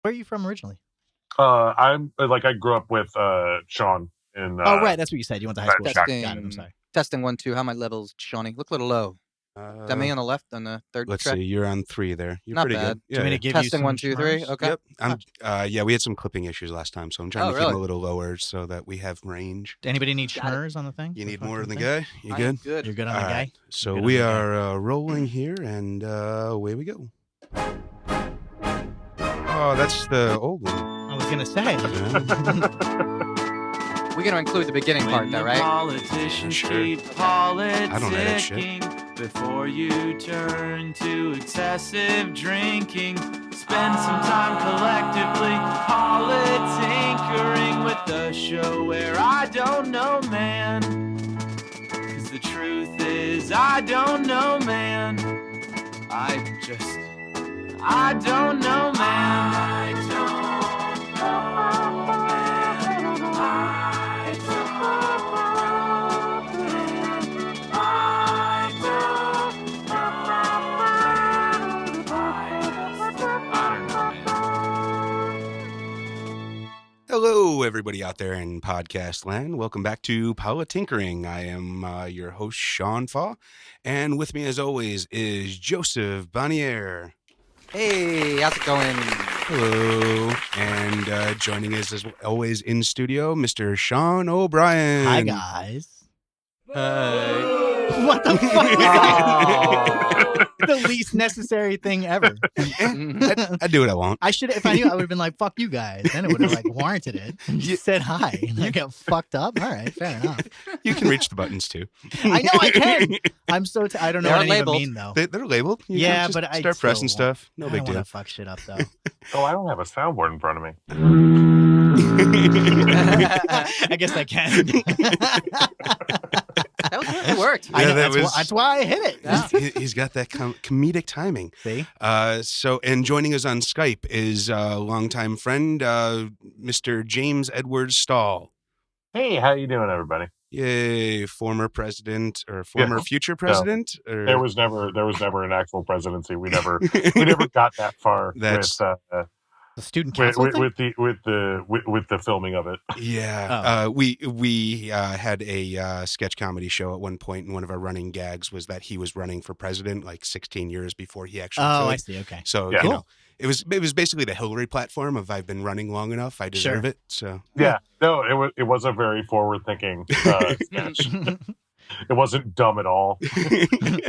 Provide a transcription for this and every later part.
Where are you from originally? I grew up with Sean in. Oh, right. That's what you said. You went to high school. Testing. Got it. I'm sorry. Testing 1, 2. How are my levels, Shawnee? Look a little low. Is that me on the left on the third Let's track? see. You're on 3 there. You're Not pretty bad. good. Do you want me to give Testing you 1, 2, 3. Okay. Yep. We had some clipping issues last time, so I'm trying to keep them a little lower so that we have range. Anybody need schmers on the thing? You need more than the guy? You good? Good. You're good on the guy? Right. So we are rolling here, and away we go. Oh, that's the old one. I was going to say. We're going to include the beginning part, though, right? Politicians Sure. keep I don't know that shit. politicking before you turn to excessive drinking. Spend some time collectively politinkering with the show where I don't know, man. 'Cause the truth is, I don't know, man. I don't know, man. I don't know, man. Hello, everybody out there in podcast land. Welcome back to Politinkering. I am your host, Sean Fau, and with me, as always, is Joseph Bonier. Hey, how's it going? Hello, and joining us as always in studio, Mr. Sean O'Brien. Hi, guys. Hey. What the fuck? The least necessary thing ever. I do what I want. I should, if I knew, I would have been like, fuck you guys. Then it would have warranted it. You said hi. And I got fucked up. All right, fair enough. You can reach the buttons too. I know I can. I'm so, I don't know They're what any of them labeled. mean though. They're labeled. You Yeah, can just but I start pressing still stuff. No big I don't deal. want to fuck shit up though. Oh, I don't have a soundboard in front of me. I guess I can. That was it worked. I know, that that's why I hit it. Yeah. He's got that comedic timing. See? And joining us on Skype is a longtime friend, Mr. James Edward Stahl. Hey, how you doing, everybody? Yay, former president or former future president? No. Or... There was never an actual presidency. We never got that far. That's with, The student council with the filming of it. Yeah, we had a sketch comedy show at one point, and one of our running gags was that he was running for president like 16 years before he actually. Oh, could. I see. Okay. So Yeah. you know, it was basically the Hillary platform of I've been running long enough, I deserve it. So Yeah, no, it was a very forward thinking sketch. It wasn't dumb at all. I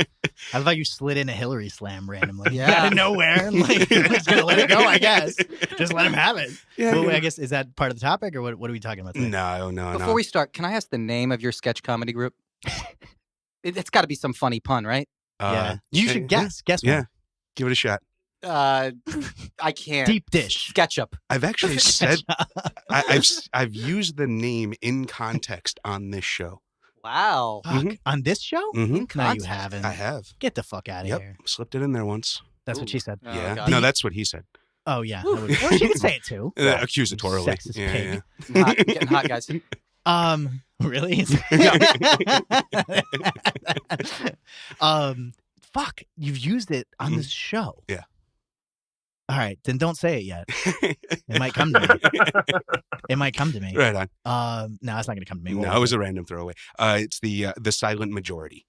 love how you slid in a Hillary slam randomly. Yeah. Out of nowhere. Like, just gonna let it go, I guess. Just let him have it. Yeah, Well, yeah. I guess, is that part of the topic, or what are we talking about today? No. Before we start, can I ask the name of your sketch comedy group? It's got to be some funny pun, right? Yeah. You should guess. Guess Yeah, one. give it a shot. I can't. Deep dish. SketchUp. I've actually said I've used the name in context on this show. Wow. Fuck. On this show? Mhm. No, you Context. haven't. I have. Get the fuck out of Yep, here. slipped it in there once. That's what she said. Oh, Yeah, God. no, that's what he said. Oh, yeah. Well, she can say it too. Accusatorily. Sexist pig. Getting hot, guys. Really? Fuck. You've used it on this show. Yeah. All right, then don't say it yet. It might come to me. It might come to me. Right on. No, it's not going to come to me. No, it was a random throwaway. It's the silent majority.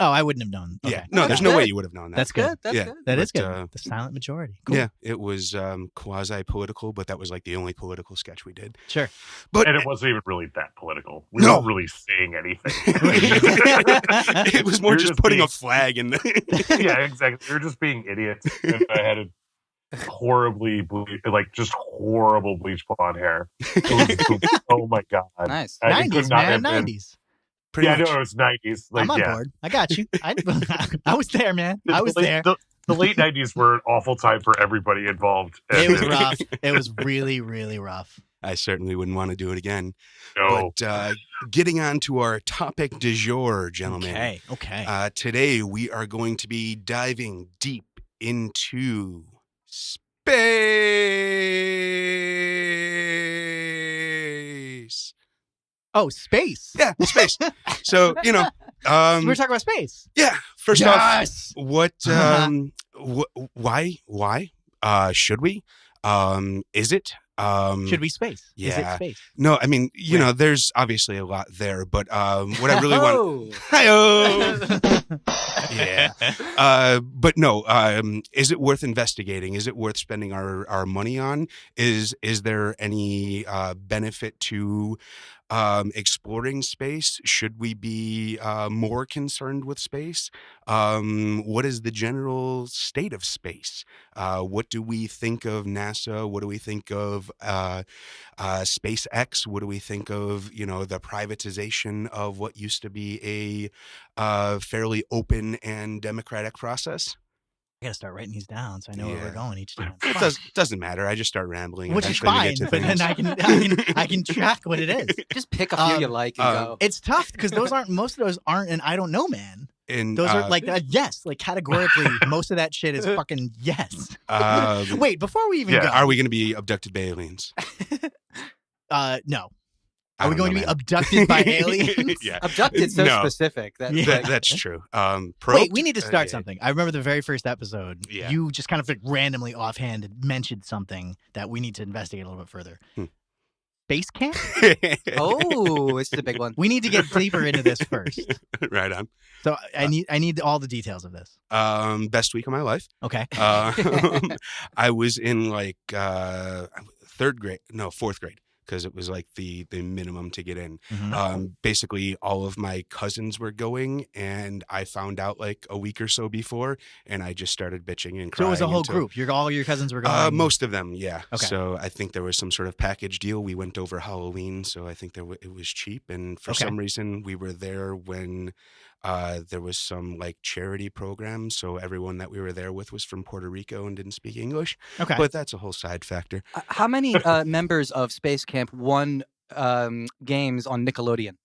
Oh, I wouldn't have known. Okay. Yeah. No, there's That's no good. way you would have known that. That's good. That's Yeah. good. That is But, good. The silent majority. Cool. Yeah, it was quasi-political, but that was like the only political sketch we did. Sure. But And it wasn't even really that political. We No. weren't really saying anything. it was more You're just just putting being- a flag in the... Yeah, exactly. We were just being idiots. And I had a horrible bleach blonde hair. Oh my God. Nice. It 90s, could not man. have been- 90s. Pretty Yeah, much. no, it was 90s. Like, I'm on yeah. board. I got you. I was there, man. I was the, there. The late 90s were an awful time for everybody involved. It was rough. It was really, really rough. I certainly wouldn't want to do it again. No. But getting on to our topic du jour, gentlemen. Okay. Today we are going to be diving deep into space. Oh, space. Yeah, space. So, you know, We're talking about space. yeah, first Yes. off, what, why, should we? Is it? Should we space? Is it yeah. space? No, I mean, you know, there's obviously a lot there, but what I really want. Yeah. But no, is it worth investigating? Is it worth spending our money on? Is there any benefit to exploring space? Should we be more concerned with space? What is the general state of space? What do we think of NASA? What do we think of SpaceX? What do we think of, you know, the privatization of what used to be a fairly open and democratic process? I gotta start writing these down so I know where we're going each time. It doesn't matter. I just start rambling. Which is Eventually we fine, get to but things. then I can track what it is. Just pick a few you like and go. It's tough because most of those aren't an I don't know, man. And Those are like yes, like categorically, most of that shit is fucking yes. Wait, before we even go, are we going to be abducted by aliens? No. Are we going to be abducted by aliens? Yeah. Abducted so specific. That's true. Wait, we need to start something. I remember the very first episode. Yeah. You just kind of like randomly offhand mentioned something that we need to investigate a little bit further. Space camp? Oh, it's the big one. We need to get deeper into this first. Right on. So I need all the details of this. Best week of my life. Okay. I was in like fourth grade. Because it was like the minimum to get in. Mm-hmm. Basically, all of my cousins were going, and I found out like a week or so before, and I just started bitching and crying. So it was a whole group. All your cousins were going? Most of them, yeah. Okay. So I think there was some sort of package deal. We went over Halloween, so I think it was cheap. And for some reason, we were there when there was some like charity program. So everyone that we were there with was from Puerto Rico and didn't speak English. Okay. But that's a whole side factor. How many members of Space Camp won games on Nickelodeon?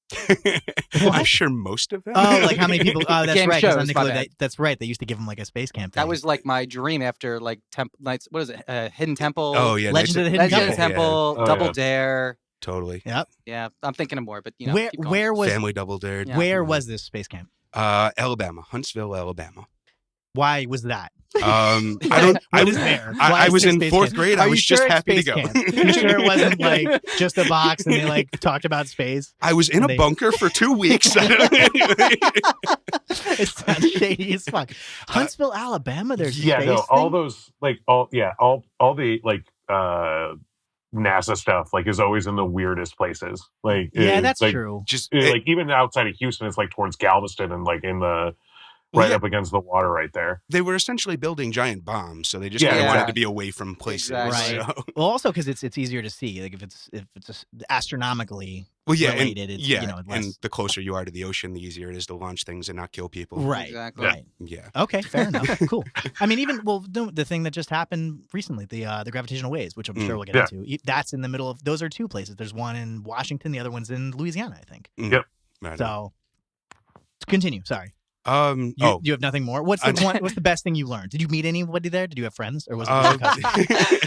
I'm sure most of them. Oh, like how many people? Oh, that's Game right. 'Cause shows, on my Nickelodeon, bad. that's right. They used to give them like a space camp thing. That was like my dream after like nights. What is it? Hidden Temple. Oh yeah, Legend of the Hidden Legend of the Temple. Temple. Yeah. Double Yeah. Dare. Totally. Yep. Yeah, I'm thinking of more, but you know, keep going. Where was Family Double Dared. Yeah. where was this space camp? Alabama, Huntsville, Alabama. Why was that? I don't. What is there? Why I is was there in space fourth camp? grade. Are I you was sure just it's happy to space go. camp? You sure it wasn't like just a box and they like talked about space? I was in a bunker for 2 weeks. It sounds shady as fuck. Huntsville, Alabama. There's yeah, space no, all thing? those like all the like NASA stuff like is always in the weirdest places. Like Yeah, that's like, true. Just Like even outside of Houston, it's like towards Galveston and like in the right yeah. up against the water right there. They were essentially building giant bombs, so they just Yeah, kind of wanted exactly. to be away from places. Exactly. Right. So. Well, also because it's easier to see. Like if it's astronomically Well, yeah, related, it's, yeah, you know, less... and the closer you are to the ocean, the easier it is to launch things and not kill people. Right. Exactly. Right. Yeah. Okay, fair enough. Cool. I mean, even the thing that just happened recently, the gravitational waves, which I'm sure we'll get into. That's in the middle of. Those are two places. There's one in Washington, the other one's in Louisiana, I think. Yep. Right. So, continue. Sorry. You have nothing more. What's the best thing you learned? Did you meet anybody there? Did you have friends, or was it just your cousins?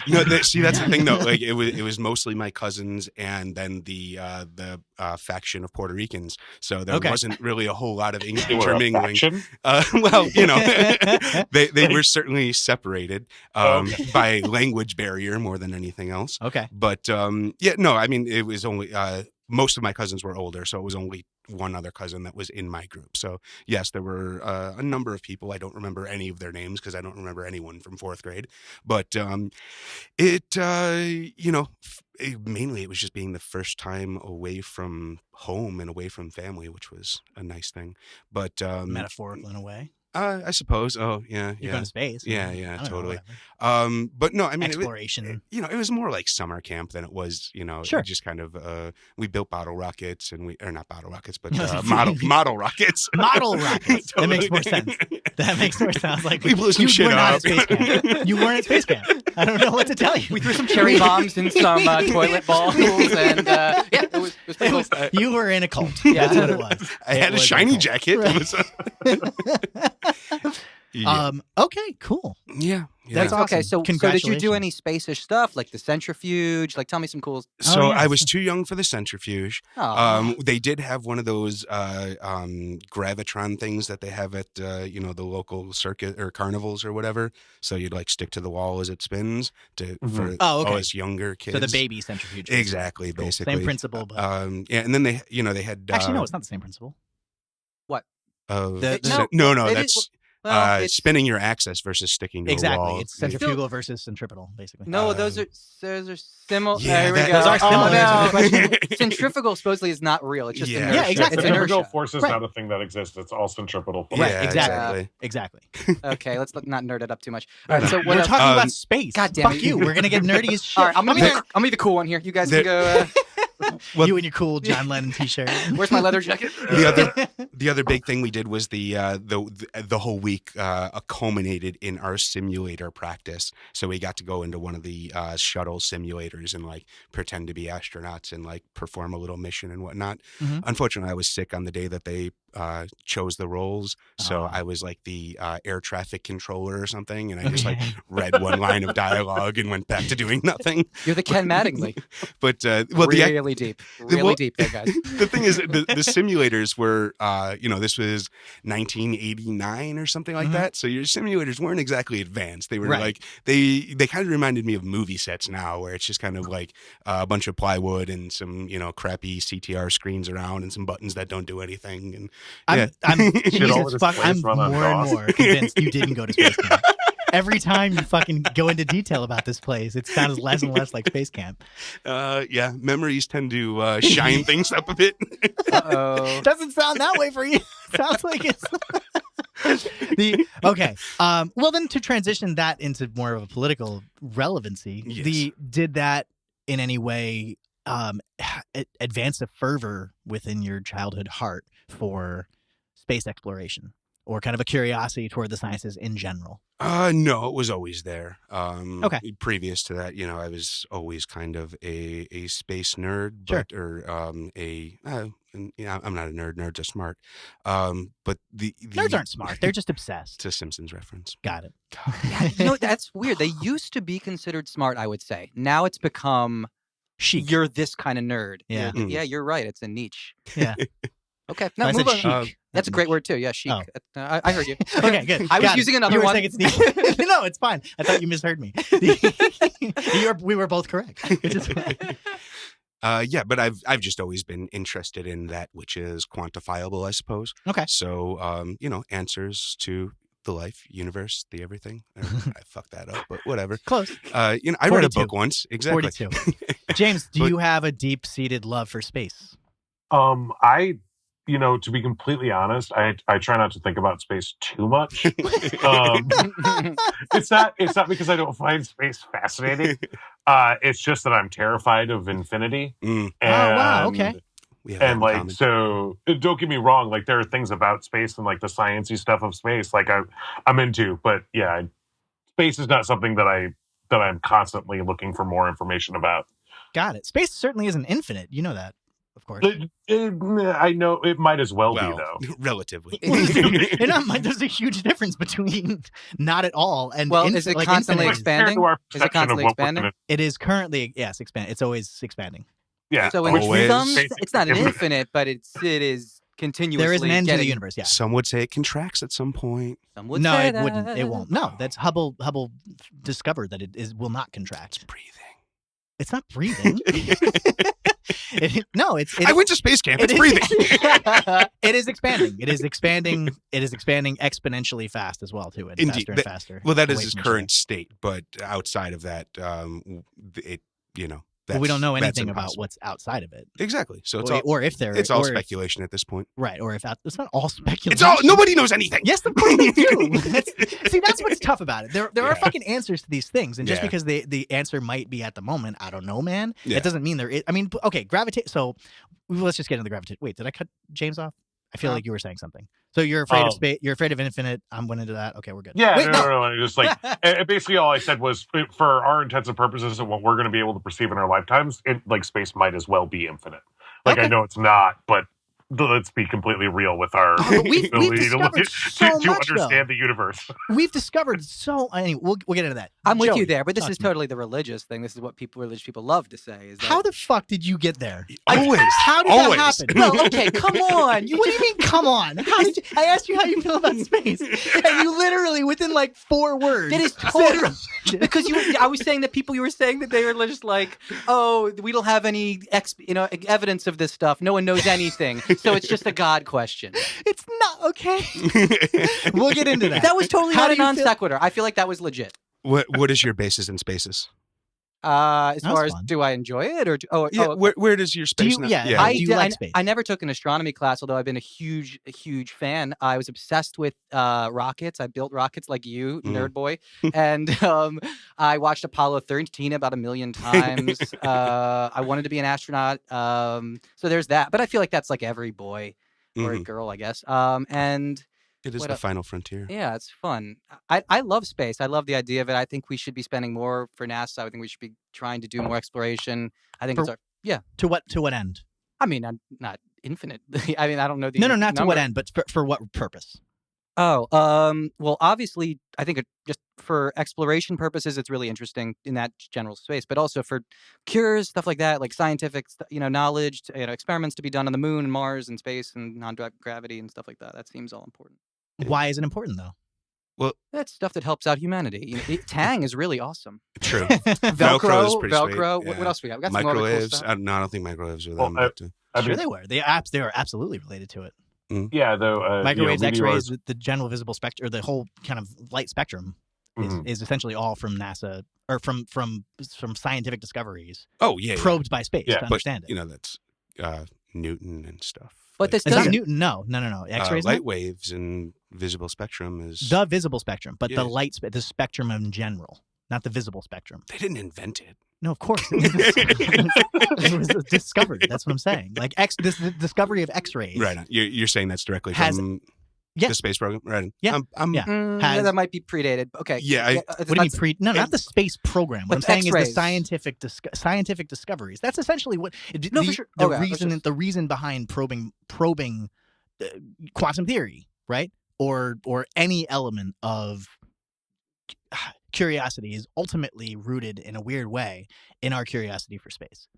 No, see, that's the thing though. Like it was mostly my cousins and then the faction of Puerto Ricans. So there wasn't really a whole lot of intermingling. Well, you know, they were certainly separated by language barrier more than anything else. Okay. But yeah, no, I mean, it was only most of my cousins were older, so it was only one other cousin that was in my group. So yes, there were a number of people. I don't remember any of their names because I don't remember anyone from fourth grade. But mainly it was just being the first time away from home and away from family, which was a nice thing. But Metaphorical in a way. I suppose. Oh yeah, You're going to space. Yeah, I don't totally. know, But no, I mean, exploration. It was more like summer camp than it was, Sure. just kind of, we built bottle rockets and not bottle rockets, but model rockets. Model rockets. Totally. That makes more sense. That makes more sense. Like We blew some you shit were not up. at space camp. You weren't at space camp. I don't know what to tell you. We threw some cherry bombs and some toilet balls, and yeah, it was pretty cool. You were in a cult. Yeah. That's what it was. I had a was shiny cult. jacket. Right. It was, yeah. Okay, cool. Yeah. That's awesome. Okay, so did you do Congratulations. any space-ish stuff like the centrifuge? Like, tell me some cool. So yeah. I was too young for the centrifuge. Oh. They did have one of those gravitron things that they have at the local circuit or carnivals or whatever. So you'd like stick to the wall as it spins for us younger kids. So the baby centrifuge. Exactly, Cool. basically. Same principle, but Yeah, and then they had actually no, it's not the same principle. What? No, it that's is- well, it's- spinning your axis versus sticking to a Exactly, wall. it's centrifugal versus centripetal, basically. No, those are similar. Yeah, There we go. those are similar. No. Centrifugal supposedly is not real. It's just Yeah. inertia. Yeah, exactly. It's Centrifugal inertia. force is Right. not a thing that exists. It's all centripetal force. Right, Yeah, exactly. Okay, let's not nerd it up too much. All right, so what We're else? talking about space. God damn Fuck it. you. We're gonna get nerdy as shit. All right, I'm gonna be the cool one here. You guys can go. Well- you and your cool John Lennon T-shirt. Where's my leather jacket? The other big thing we did was the whole week culminated in our simulator practice. So we got to go into one of the shuttle simulators and like pretend to be astronauts and like perform a little mission and whatnot. Mhm. Unfortunately, I was sick on the day that they chose the roles, so Oh. I was like the air traffic controller or something, and I just like Okay. read one line of dialogue and went back to doing nothing. You're the Ken Mattingly. But Really deep there, guys. the thing is, the simulators were, this was 1989 or something like Mhm. that. So your simulators weren't exactly advanced. They were Right. like, they kind of reminded me of movie sets now, where it's just kind of like a bunch of plywood and some, crappy CTR screens around and some buttons that don't do anything. And I'm all Jesus of this fuck. place I'm run on more and DOS. more convinced you didn't go to space camp. Every time you fucking go into detail about this place, it sounds less and less like space camp. memories tend to shine things up a bit. Uh-oh. Doesn't sound that way for you. Sounds like it's okay. Well, then to transition that into more of a political relevancy, Yes. did that in any way advance a fervor within your childhood heart for space exploration or kind of a curiosity toward the sciences in general? No, it was always there. Okay. Previous to that, I was always kind of a space nerd, Sure. I'm not a nerd. Nerds are smart. But the Nerds aren't smart. They're just obsessed. It's a Simpsons reference. Got it. Yeah, that's weird. They used to be considered smart, I would say. Now it's become Chic. you're this kind of nerd. Yeah. Yeah, you're right. It's a niche. Yeah. Okay. No, No, I move said on. chic. That's a great word too. Yeah, chic. Oh. I heard you. Okay, good. I was Got it. using another You were one. saying it's neat. No, it's fine. I thought you misheard me. We were both correct. Which is fine. But I've just always been interested in that which is quantifiable, I suppose. Okay. So, answers to the life, universe, the everything. I fucked that up, but whatever. Close. I read a 42. book once. Exactly. 42. James, do you have a deep-seated love for space? To be completely honest, I try not to think about space too much. It's not because I don't find space fascinating. It's just that I'm terrified of infinity. Mm, Oh, wow. And- Okay. we have that in And like, common. so don't get me wrong, like there are things about space and like the sciencey stuff of space, like I'm into, but yeah, space is not something that I'm constantly looking for more information about. Got it. Space certainly isn't infinite. You know that, of course. I know it might as well be though. Relatively. There's a huge difference between not at all and Well, is it constantly infinite. expanding? Compared to our Is it perception of constantly what we're expanding? gonna- It is currently, yes, it's always expanding. Yeah, So which in Always. some, means it's not an basically infinite, but it is continuously. There is an end to the getting- universe, yeah. Some would say it contracts at some point. Some would No, say it that. wouldn't. It won't. No, that's Hubble discovered that it will not contract. Breathing. It's not breathing. I went to space camp. It's it is- breathing. It is expanding. It is expanding. It is expanding exponentially fast as well, too. And Indeed. faster and faster. Well, that is away its from each current state, but outside of that, other. But we don't know that's anything about impossible. what's outside of it, Exactly. So it's or if there. it's all or if- speculation at this point. right? Or if it's not all speculation. It's all nobody knows anything. Yes, of course they do. See, that's what's tough about it. There are Yeah. fucking answers to these things, and just Yeah. because the answer might be at the moment, I don't know, man. Yeah. It doesn't mean there is. I mean, okay, gravitate. So let's just get into the gravitate. Wait, did I cut James off? I feel No. like you were saying something. So you're afraid of Oh. space. You're afraid of infinite. I'm going into that. Okay, we're good. Yeah, Wait, no. And just like basically all I said was, for our intents and purposes, and what we're going to be able to perceive in our lifetimes, like space might as well be infinite. Like Okay. I know it's not, but let's be completely real with our We've ability to discovered so to much, understand the universe. We've discovered so. Anyway, we'll get into that. I'm with Joey, you there, but this talk is to me. totally the religious thing. This is what religious people love to say. Is that, How the fuck did you get there? Always. How did Always. that happen? Well, okay, come on. What do you mean, come on? How did you, I asked you how you feel about space, and you literally, within like 4 words, That is said totally religion. because I was saying that people you were saying that they were just like, oh, we don't have any evidence of this stuff. No one knows anything, so it's just a God question. It's not okay. We'll get into that. That was totally How not do a you non feel- sequitur. I feel like that was legit. What is your basis in spaces? As That far was as fun. do I enjoy it or Yeah, oh, where does your Do space? you? Yeah. yeah. Do you like space? I never took an astronomy class, although I've been a huge fan. I was obsessed with rockets. I built rockets like you, Mm. nerd boy, and I watched Apollo 13 about 1 million times. I wanted to be an astronaut, so there's that. But I feel like that's like every boy or Mhm. girl, I guess. And It is what the a- final frontier. yeah, it's fun. I love space. I love the idea of it. I think we should be spending more for NASA. I think we should be trying to do more exploration. I think For- it's our. To what end? I mean, I'm not infinite. I mean, I don't know the No, not to what number. end, but for what purpose? Oh, well, obviously, I think just for exploration purposes, it's really interesting in that general space, but also for cures, stuff like that, like scientific, knowledge, experiments to be done on the moon and Mars and space and non-gravity and stuff like that. That seems all important. Why is it important though? That's stuff that helps out humanity. Tang is really awesome. True. Velcro, is pretty sweet, Velcro. yeah. What else we got? We got some other cool Microwaves. stuff. No, I don't think microwaves are Well, them. But, I Sure, mean, they were. They are absolutely related to it. yeah, though Microwaves, X-rays, meteors- the general visible spectrum, or the whole kind of light spectrum, Mhm. is essentially all from NASA or from scientific discoveries oh yeah, yeah. probed by space Yeah, to but, understand it. That's Newton and stuff. But this It's not doesn't. Newton. No. X-rays. light waves and visible spectrum is. The visible spectrum, but Yeah. the spectrum in general, not the visible spectrum. They didn't invent it. No, of course. It was discovered. That's what I'm saying. Like the discovery of X-rays. Right. You're saying that's directly Has- from Yeah. the space program, right? Yeah. I'm Yeah. Yeah, that might be predated. Okay. Yeah, What do you mean pre? No, not the space program. What I'm But saying is the X-rays. scientific discoveries. That's essentially what No, the, for sure. the Okay, let's reason just- the reason behind probing quantum theory, right? Or any element of curiosity is ultimately rooted in a weird way in our curiosity for space.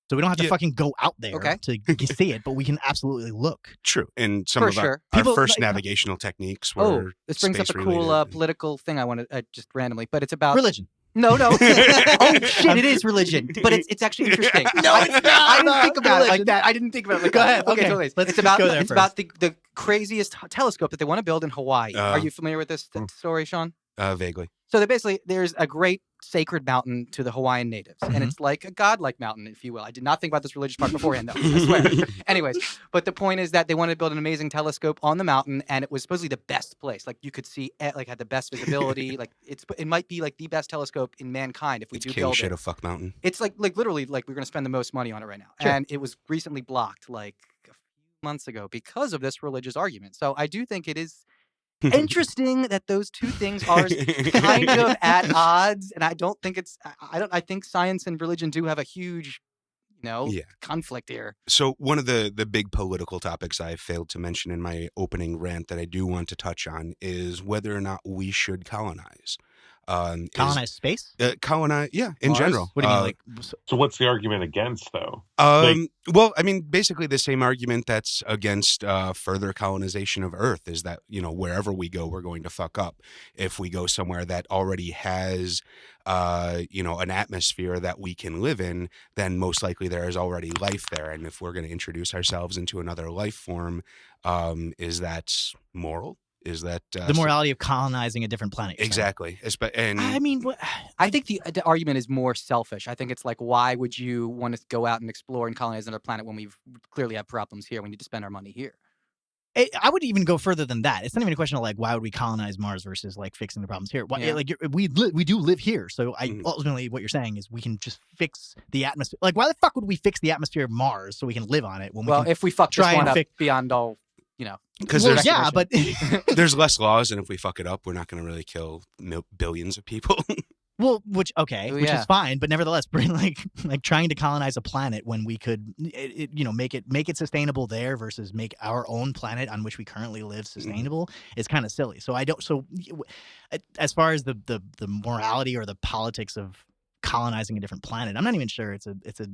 So we don't have to Yeah. fucking go out there Okay. to see it, but we can absolutely look. true. And some For of sure. our People, first like- navigational techniques were. Oh, this brings up a space cool related. political thing I wanted just randomly, but it's about Religion. No. Oh shit! It is religion, but it's actually interesting. No, it's not. I didn't think about it like Religion. that. I didn't think about it like Go that. ahead. Okay. Totally. Let's it's about go there it's first. about the craziest telescope that they want to build in Hawaii. Are you familiar with this story, Sean? Vaguely. So there's a great sacred mountain to the Hawaiian natives, and it's like a godlike mountain, if you will. I did not think about this religious part beforehand, though. I swear. Anyways, but the point is that they wanted to build an amazing telescope on the mountain, and it was supposedly the best place. Like you could see, like had the best visibility. Like it might be like the best telescope in mankind if we It's do king build shit it. of fuck mountain. It's like literally like we're going to spend the most money on it right now, Sure. and it was recently blocked like a few months ago because of this religious argument. So I do think it is interesting that those two things are kind of at odds, and I don't think it's. I think science and religion do have a huge, Yeah. conflict here. So one of the big political topics I failed to mention in my opening rant that I do want to touch on is whether or not we should colonize. Colonize space? Colonize, yeah, in Mars? general. What do you mean? Like, So what's the argument against, though? Well, I mean, basically the same argument that's against further colonization of Earth is that, wherever we go, we're going to fuck up. If we go somewhere that already has, an atmosphere that we can live in, then most likely there is already life there. And if we're going to introduce ourselves into another life form, is that moral? Is that the morality of colonizing a different planet? you're saying? Exactly. And I mean, I think the argument is more selfish. I think it's like, why would you want to go out and explore and colonize another planet when we clearly have problems here? We need to spend our money here. I would even go further than that. It's not even a question of like, why would we colonize Mars versus like fixing the problems here? Why, Yeah. Like we do live here, so Mhm. ultimately what you're saying is we can just fix the atmosphere. Like, why the fuck would we fix the atmosphere of Mars so we can live on it when Well, we can if we fuck try this one and up fix- beyond all, because Well, there's yeah, but there's less laws, and if we fuck it up, we're not going to really kill billions of people. Well, which Oh, which yeah. is fine, but nevertheless, like trying to colonize a planet when we could, make it sustainable there versus make our own planet on which we currently live sustainable is kind of silly. So I don't. So as far as the morality or the politics of colonizing a different planet, I'm not even sure it's a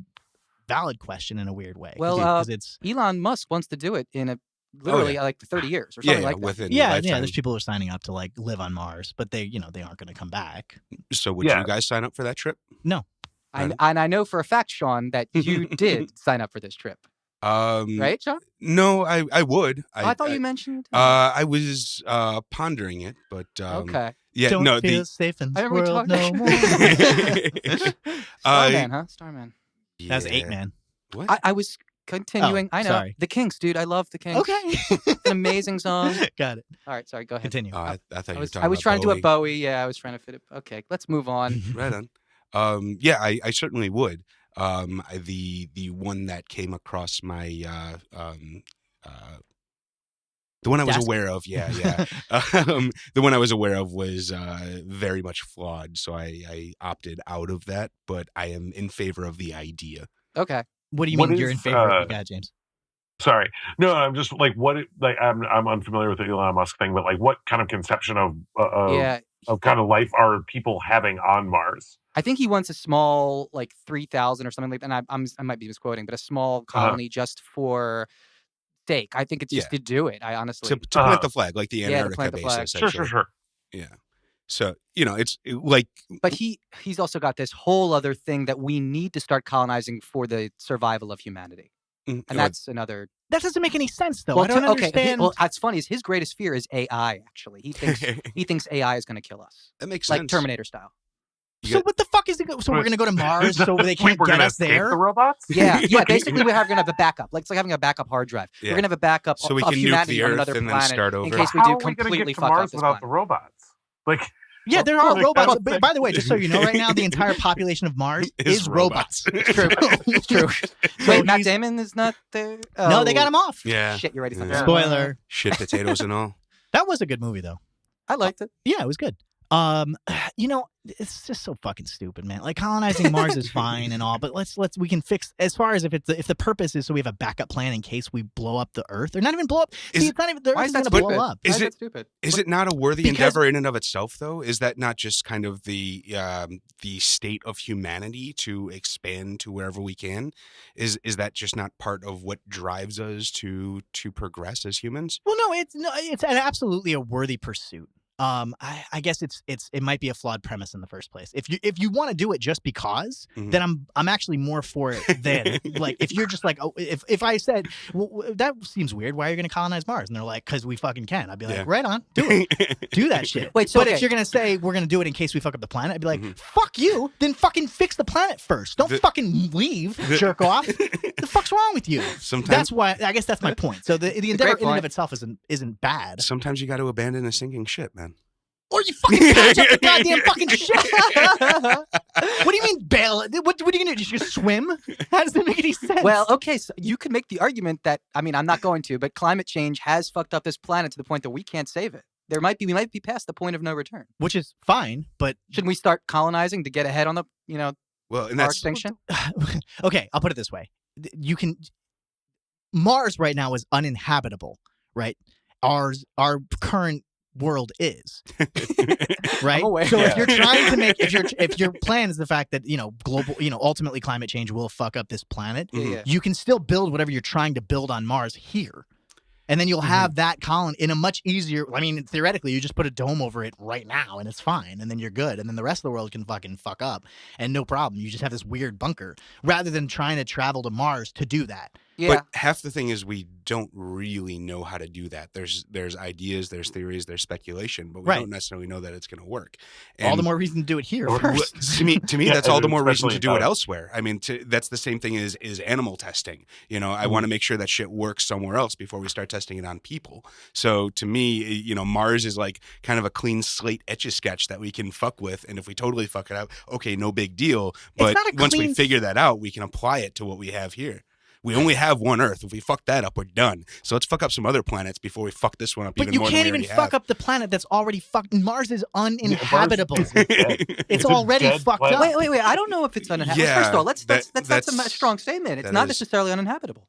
valid question in a weird way. Well, because it's Elon Musk wants to do it in literally like 30 years or something like that. within yeah. lifetime. There's people who are signing up to like live on Mars, but they aren't going to come back. So would you guys sign up for that trip? No. And I know for a fact, Sean, that you did sign up for this trip, right, Sean? No, I would. I thought you mentioned. I was pondering it, but Okay. yeah, Don't no. feel safe in I this remember world we no more. Starman, huh? Starman. That's yeah. 8 Man. What? I was continuing. I know. sorry. The Kinks, dude. I love the Kinks. Okay. An amazing song. Got it. All right, sorry. Go ahead. Continue. I thought you were talking I was about trying to do a Bowie. Bowie. Yeah, I was trying to fit it. Okay, let's move on. Right on. Yeah, I certainly would. The one that came across my the one I was Desk? aware of, yeah. The one I was aware of was very much flawed, so I opted out of that. But I am in favor of the idea. Okay. What do you What mean you're in is, favor of that, James? Sorry, no, I'm just like I'm unfamiliar with the Elon Musk thing, but like what kind of conception of Yeah. kind of life are people having on Mars? I think he wants a small, like 3,000 or something like that. And I might be misquoting, but a small colony just for stake. I think it's just to do it. I honestly. To plant the flag, like the Yeah, to Antarctica plant the base. flag. Essentially. Sure. Yeah. So it's like. But he's also got this whole other thing that we need to start colonizing for the survival of humanity. And that's another. That doesn't make any sense, though. Well, I don't understand. well, that's funny. Is his greatest fear is AI. Actually, he thinks AI is going to kill us, That makes like sense. Terminator style. So what the fuck is it? So we're going to go to Mars so they can't we're get gonna us escape there? the robots? Yeah. Basically, we're going to have a backup. Like it's like having a backup hard drive. Yeah. We're going to have a backup So we of can nuke humanity the on Earth another and then planet start in over. case we How do are we gonna completely get to fuck up Mars this without planet. the robots? Like, Yeah, there are like, robots. that's By the way, just so you know, right now the entire population of Mars is robots. It's true. It's true. Wait, Matt Damon is not there. No, they got him off. Yeah. Shit, you're right. Yeah. Spoiler. Shit potatoes and all. That was a good movie, though. I liked it. Yeah, it was good. It's just so fucking stupid, man. Like colonizing Mars is fine and all, but we can fix as far as if the purpose is so we have a backup plan in case we blow up the Earth or not even blow up. It's not even the Why Earth is is that going to stupid? blow up. Why is that stupid? Is it not a worthy Because- endeavor in and of itself, though? Is that not just kind of the state of humanity to expand to wherever we can? Is that just not part of what drives us to progress as humans? Well, no, it's absolutely a worthy pursuit. I guess it might be a flawed premise in the first place. If you want to do it just because, then I'm actually more for it than like if you're just like, oh, if I said, well, that seems weird, why are you going to colonize Mars? And they're like, because we fucking can. I'd be like, right on, do it, do that shit. Wait, so but if you're going to say we're going to do it in case we fuck up the planet, I'd be like, fuck you, then fucking fix the planet first. Don't fucking leave, jerk off. The fuck's wrong with you? Sometimes That's why. I guess that's my point. So the endeavor in and point. of itself isn't bad. sometimes you got to abandon a sinking ship, man. Or you fucking patch up the goddamn fucking shit. What do you mean bail? What are you gonna do? Just swim? How does that make any sense? Well, okay, so you could make the argument that I'm not going to, but climate change has fucked up this planet to the point that we can't save it. We might be past the point of no return. which is fine, but Shouldn't we start colonizing to get ahead on the Well, and our that's extinction? okay, I'll put it this way: Mars right now is uninhabitable, right? Our current world is right. I'm aware. So Yeah. if you're trying to make if your plan is the fact that global ultimately climate change will fuck up this planet, Yeah. you can still build whatever you're trying to build on Mars here. And then you'll have that colony in a much easier. I mean, theoretically, you just put a dome over it right now, and it's fine, and then you're good, and then the rest of the world can fucking fuck up, and no problem. You just have this weird bunker, rather than trying to travel to Mars to do that. Yeah. But half the thing is we don't really know how to do that. There's ideas, there's theories, there's speculation, but we Right. don't necessarily know that it's going to work. All the And more reason to do it here Or- first. to me, Yeah, that's all the more reason especially to do it about- elsewhere. I mean, that's the same thing as animal testing. I want to make sure that shit works somewhere else before we start testing it on people. So to me, Mars is like kind of a clean slate etch-a-sketch that we can fuck with, and if we totally fuck it up, okay, no big deal. But not a once we clean- figure that out, we can apply it to what we have here. We only have one Earth. If we fuck that up, we're done. So let's fuck up some other planets before we fuck this one up But even you more can't than we even already fuck have. up the planet that's already fucked. Mars is uninhabitable. Mars is dead. It's a already dead fucked planet. up. Wait. I don't know if it's uninhabitable. Yeah, First of all, that's a that's- strong statement. It's that not is. necessarily uninhabitable.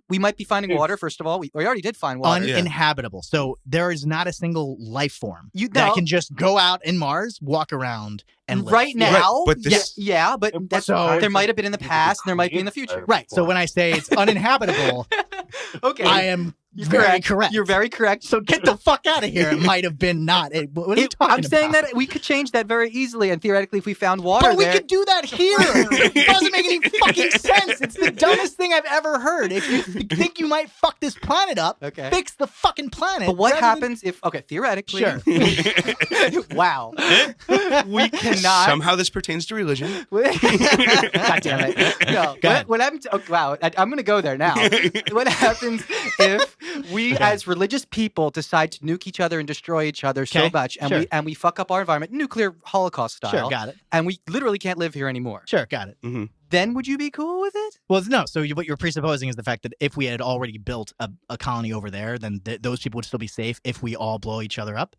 We might be finding water. First of all, we already did find water. Uninhabitable. So there is not a single life form You that know- can just go out in Mars, walk around, and live. Right now, Right, but this- but that's, So- there might have been in the past, and there might be in the future. Right. So when I say it's uninhabitable, Okay, I am You're very correct. You're very correct. So get the fuck out of here. It might have been not. What are you talking I'm saying about? that we could change that very easily, and theoretically, if we found water But we there, could do that here. It doesn't make any fucking sense. It's the dumbest thing I've ever heard. If you think you might fuck this planet up, Okay. fix the fucking planet. but what rather happens if? Okay, theoretically, Sure. wow, we cannot. Somehow this pertains to religion. God damn it! No, Go ahead. what happens? Oh, wow, I'm going to go there now. What happens if we, as religious people, decide to nuke each other and destroy each other so Okay, much, and sure. we fuck up our environment, nuclear holocaust style, Sure, got it. and we literally can't live here anymore? Sure, got it. Then would you be cool with it? Well, no. So what you're presupposing is the fact that if we had already built a colony over there, then those people would still be safe if we all blow each other up.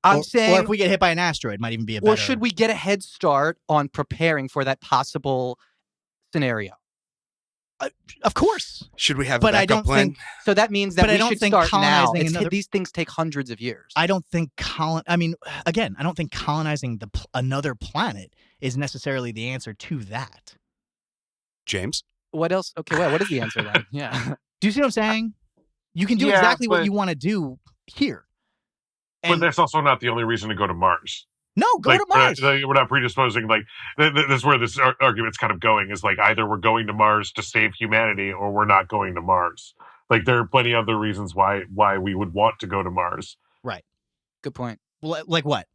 I'm or saying, if we get hit by an asteroid, might even be a better. well, should we get a head start on preparing for that possible scenario? Of course. Should we have But a I backup don't plan? think. So that means that But I we don't should think start now. colonizing These things take hundreds of years. I don't think I mean, again, I don't think colonizing another planet is necessarily the answer to that. James? What else? Okay, well, what is the answer then? Yeah. Do you see what I'm saying? You can do Yeah, exactly what but- you want to do here. But And that's also not the only reason to go to Mars. no, go to Mars. We're not predisposing. Like that's where this argument's kind of going. Is like either we're going to Mars to save humanity, or we're not going to Mars. Like there are plenty of other reasons why we would want to go to Mars. Right. Good point. Like what?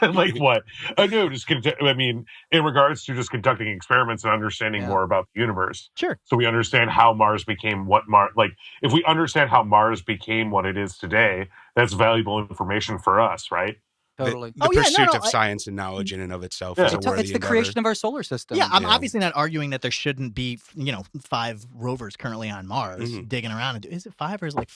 Like what? No, just I mean, in regards to just conducting experiments and understanding more about the universe. Sure. So we understand how Mars became what Mars. Like if we understand how Mars became what it is today, that's valuable information for us, right? Totally. The Oh, yeah, no, pursuit no, of science and knowledge in and of itself Yeah. is a It's worthy the endeavor. creation of our solar system. Yeah, I'm Yeah. obviously not arguing that there shouldn't be, 5 rovers currently on Mars digging around. Is it 5 or is it like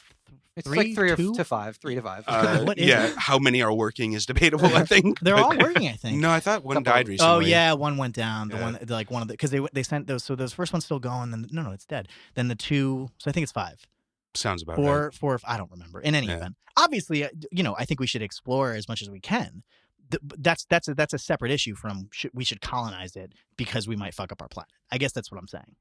It's 3, like 3 2? to 5, 3 to 5. What is yeah, it? how many are working is debatable, I think. They're but- all working, I think. No, I thought one Couple. died recently. Oh yeah, one went down. The Yeah. one, like one of the, because they sent those. So those first one's still going. Then no, it's dead. Then the 2. So I think it's 5. Sounds about right. 4. I don't remember. In any Yeah. event, obviously, I think we should explore as much as we can. That's a separate issue from we should colonize it because we might fuck up our planet. I guess that's what I'm saying.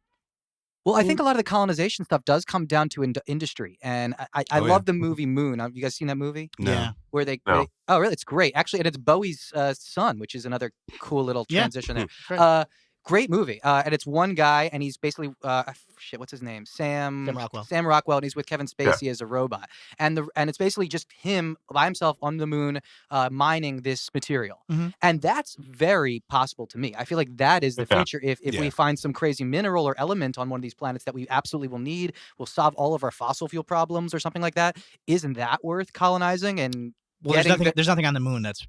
Well, I think a lot of the colonization stuff does come down to industry. And I Oh, love yeah. the movie Moon. Have you guys seen that movie? No. Yeah. Where they, No. oh, really? It's great. Actually, and it's Bowie's son, which is another cool little Yeah. transition there. Right. Great movie. And it's one guy, and he's basically, what's his name? Sam Rockwell. Sam Rockwell, and he's with Kevin Spacey as a robot. And it's basically just him by himself on the moon mining this material. Mhm. And that's very possible to me. I feel like that is the Yeah. future. If we find some crazy mineral or element on one of these planets that we absolutely will need, will solve all of our fossil fuel problems or something like that, isn't that worth colonizing and Well, there's getting nothing on the moon that's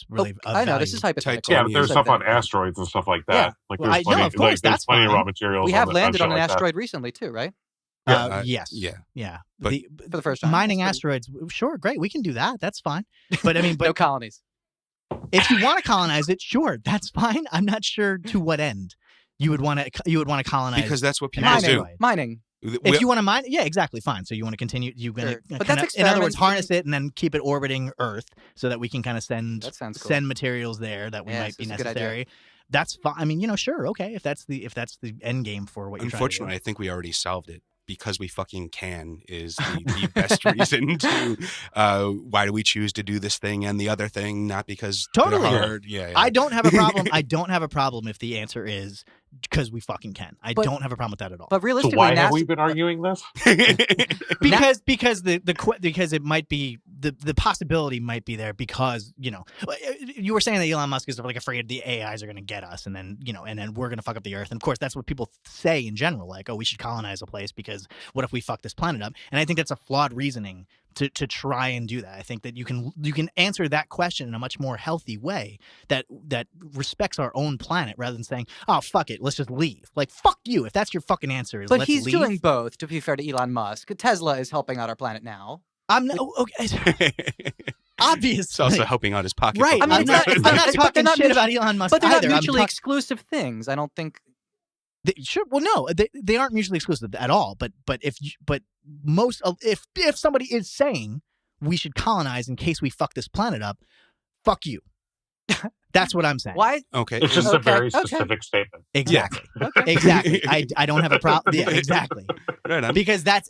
really. Of I know this value. is hypothetical. Yeah, but there's It's stuff on hypothetical. asteroids and stuff like that. Yeah. Like Well, there's no, plenty, of course, there's that's plenty of fine. raw materials. We have landed shit on an like that. asteroid recently too, right? Yes. Yeah. But For the first time. mining That's asteroids, sure, great, we can do that. That's fine. But I mean, no colonies. if you want to colonize it, sure, that's fine. I'm not sure to what end you would want to colonize. Because that's what people Mining. do. Right. Mining. If you want to mine, yeah, exactly, fine. So you want to continue. You're gonna, Sure. But kinda, that's in other words, experiments harness it and then keep it orbiting Earth so that we can kind of send That sounds cool. send materials there that we Yes, might be that's a good idea. necessary. That's fine. I mean, sure, okay, if that's the end game for what you're Unfortunately, I trying to think we already solved it. Because we fucking can is the best reason to why do we choose to do this thing and the other thing, not because Totally. they're hard. Yeah, do. I don't have a problem. I don't have a problem if the answer is because we fucking can. I don't have a problem with that at all. But So realistically, why have NASA we been arguing this? because because it might be the possibility might be there because, you were saying that Elon Musk is like afraid the AIs are going to get us and then we're going to fuck up the earth. And of course, that's what people say in general, like, oh, we should colonize a place because what if we fuck this planet up? And I think that's a flawed reasoning to try and do that. I think that you can answer that question in a much more healthy way that respects our own planet rather than saying, oh, fuck it, let's just leave. Like, fuck you. If that's your fucking answer, But let's he's leave. doing both, to be fair to Elon Musk. Tesla is helping out our planet now. I'm not, okay. Obviously. It's also helping out his pocket. Right. I mean, I'm not talking not shit about Elon Musk But they're not either. mutually exclusive things. I don't think. Sure. Well, no, they aren't mutually exclusive at all. But if somebody is saying we should colonize in case we fuck this planet up, fuck you. That's what I'm saying. Why? Okay. It's just a very specific statement. Exactly. Yeah. Okay. Exactly. I don't have a problem. Yeah, exactly. Right on. Because that's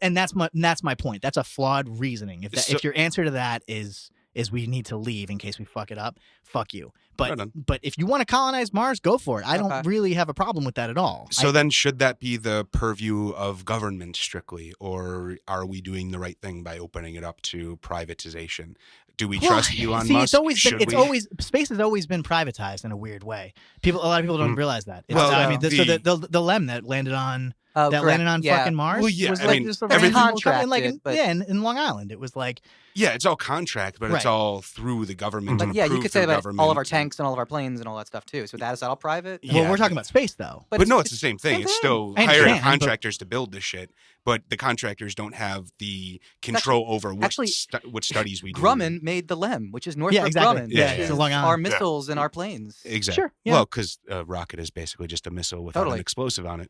my point. That's a flawed reasoning. If your answer to that is we need to leave in case we fuck it up, fuck you. But if you want to colonize Mars, go for it. I don't really have a problem with that at all. So then should that be the purview of government strictly, or are we doing the right thing by opening it up to privatization? Do we trust Elon Musk? Space has always been privatized in a weird way. A lot of people don't realize that. The LEM that landed on fucking Mars. Well, yeah, was just everything contracted, in Long Island. It was like it's all contract, but it's all through the government. But you could say about all of our tanks and all of our planes and all that stuff too. So is that all private? Well, we're talking about space though. But no, it's the same thing. It's still hiring contractors to build this shit, but the contractors don't have the control over what studies we do. Grumman made the LEM, which is Northrop Grumman. It's Long Island. Our missiles and our planes. Exactly. Sure. Yeah. Well, because a rocket is basically just a missile without an explosive on it.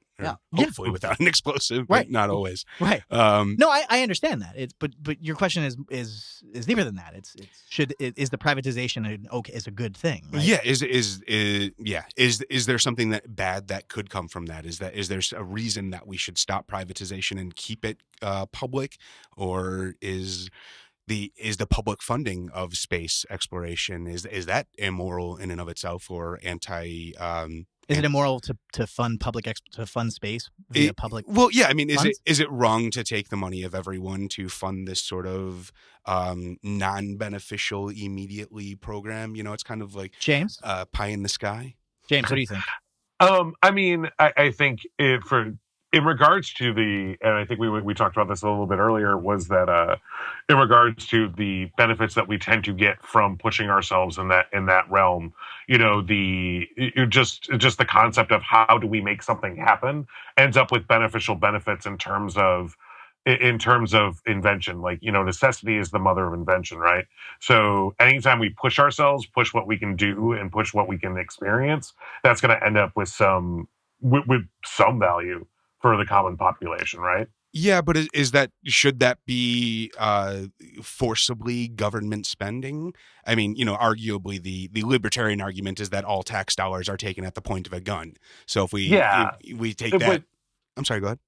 Hopefully without an explosive, but not always. Right. No, I understand that. But your question is deeper than that. Is the privatization is a good thing? Right? Yeah. Is there something bad that could come from that? Is there a reason that we should stop privatization and keep it public, or is the public funding of space exploration is that immoral in and of itself, or anti? Is it immoral to fund fund space via public? Well, yeah. I mean, funds? is it wrong to take the money of everyone to fund this sort of non-beneficial immediately program? It's kind of like James, pie in the sky. James, what do you think? I mean, I think in regards to and I think we talked about this a little bit earlier, was that in regards to the benefits that we tend to get from pushing ourselves in that realm, just the concept of how do we make something happen ends up with beneficial benefits in terms of invention. Like, necessity is the mother of invention, right? So anytime we push ourselves, push what we can do and push what we can experience, that's going to end up with some value for the common population, right? Yeah, but should that be forcibly government spending? I mean, arguably the libertarian argument is that all tax dollars are taken at the point of a gun. So if we take that, I'm sorry, go ahead.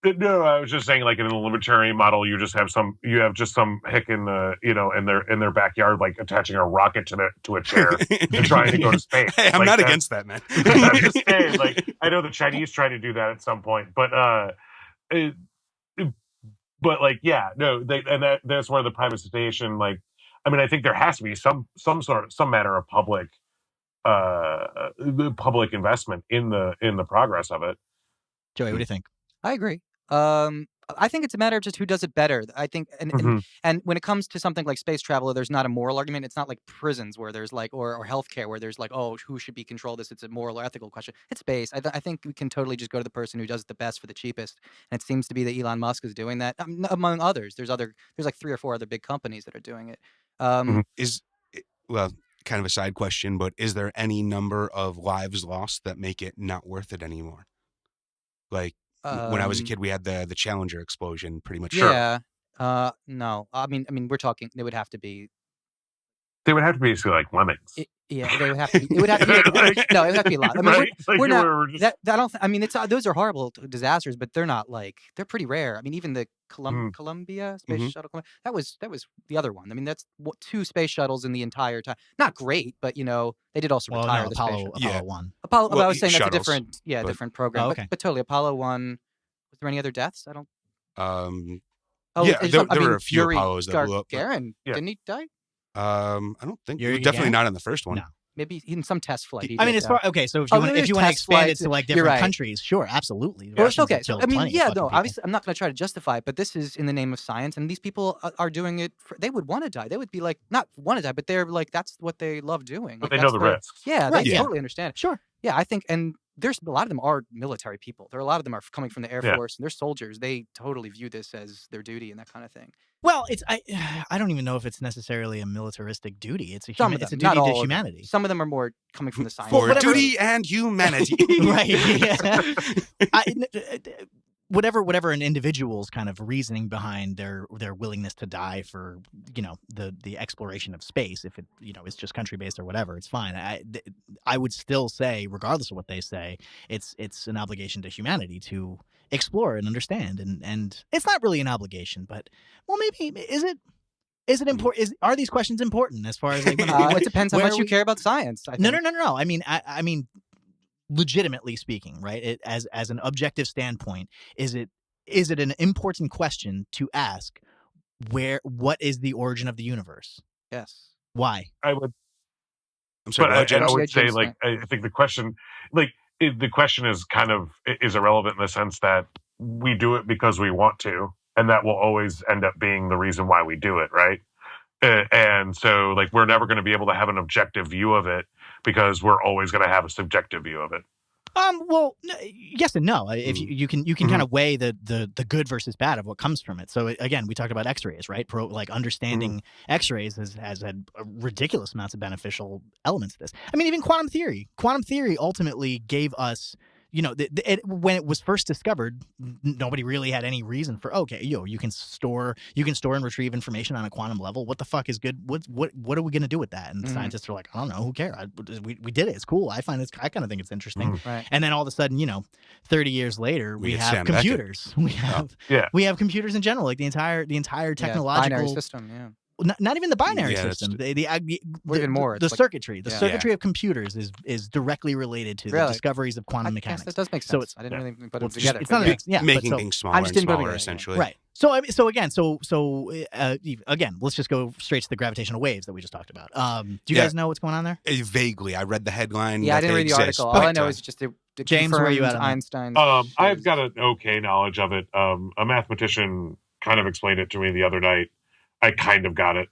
No, I was just saying, like, in a libertarian model, you have some hick in the in their backyard, like attaching a rocket to a chair and trying to go to space. Hey, I'm not against that, man. I'm just saying, like, I know the Chinese try to do that at some point, but that's where the privatization, like, I mean, I think there has to be some matter of public investment in the progress of it. Joey, what do you think? I agree. I think it's a matter of just who does it better. I think, and when it comes to something like space travel, there's not a moral argument. It's not like prisons where there's like, or healthcare where there's like, oh, who should be control this? It's a moral or ethical question. It's space. I think we can totally just go to the person who does it the best for the cheapest. And it seems to be that Elon Musk is doing that, among others. There's like 3 or 4 other big companies that are doing it. Kind of a side question, but is there any number of lives lost that make it not worth it anymore? Like, when I was a kid, we had the Challenger explosion, pretty much. Yeah. No. I mean, we're talking. They would have to be basically like lemmings. They would have to be. It would have to be. No, it would have to be a lot. I mean, right? we're not. I mean, those are horrible disasters, but they're not like, they're pretty rare. I mean, even the Columbia space shuttle. That was the other one. I mean, that's 2 space shuttles in the entire time. Not great, but they did also retire the Apollo space Apollo 1. Apollo. I was saying shuttles, that's a different program. Oh, okay. But totally, Apollo 1. Was there any other deaths? I don't. Oh, Yeah, it's there I mean, were a few Yuri Apollos that blew up. Gagarin, Yeah. didn't he die? I don't think Yuri definitely Gagarin? not in the first one. No. Maybe in some test flight. He I mean, did as die. far okay, so if Oh, you want maybe if you there's want to test expand flights. it to like You're different right. countries, sure, absolutely. The Well, it's Russians have okay. So, killed I mean, plenty of yeah, fucking no, people. obviously, I'm not going to try to justify it, but this is in the name of science, and these people are doing it. They would want to die. They would be like, not want to die, but they're like, that's what they love doing. But Like, they know that's the risks. Yeah, Right, they yeah. totally understand. Sure. Yeah, I think, and there's a lot of them are military people. A lot of them are coming from the Air Yeah. Force, and they're soldiers. They totally view this as their duty and that kind of thing. Well, I don't even know if it's necessarily a militaristic duty. It's a Some of it's a them, not duty all to of them. humanity. Some of them are more coming from the science. For whatever- duty and humanity. Right. Yeah. Whatever an individual's kind of reasoning behind their willingness to die for the exploration of space, if it is just country based or whatever, it's fine. I would still say, regardless of what they say, it's an obligation to humanity to explore and understand, and it's not really an obligation, but well, maybe is it important? Are these questions important as far as like It depends how where much you care about science. I think. No. I mean, legitimately speaking, right? As an objective standpoint, is it an important question to ask? What is the origin of the universe? Yes. Why? I would, I'm sorry. but go ahead, James. I Yeah, would say James, like I think the question, the question is kind of is irrelevant in the sense that we do it because we want to, and that will always end up being the reason why we do it, right? And so, like, we're never going to be able to have an objective view of it because we're always going to have a subjective view of it. Well, yes and no. If you can kind of weigh the good versus bad of what comes from it. So again, we talked about X-rays, right? Understanding X-rays has had ridiculous amounts of beneficial elements to this. I mean, even quantum theory. Quantum theory ultimately gave us, when it was first discovered, nobody really had any reason for you can store and retrieve information on a quantum level. What the fuck is good? What are we gonna do with that? And scientists are like, I don't know, who cares? We did it. It's cool. I kind of think it's interesting. Right. And then all of a sudden, 30 years later, we get have Sam Beckett. computers. We have computers in general, like the entire technological binary system. Yeah. Not even the binary Yeah, system. Or even more. The It's like- circuitry. The Yeah. circuitry of computers is directly related to the Really? discoveries of quantum I mechanics. guess that does make sense. So it's- I didn't really put well, them together. it's but not yeah. an yeah, but Making so- things smaller just and didn't put it smaller, together, yeah. essentially. Right. So again, let's just go straight to the gravitational waves that we just talked about. Do you Yeah. guys know what's going on there? Vaguely, I read the headline. Yeah, I that didn't they read the exist, article. All but, I know is just it James, where are you at on that? Einstein. I've got an okay knowledge of it. A mathematician kind of explained it to me the other night. I kind of got it.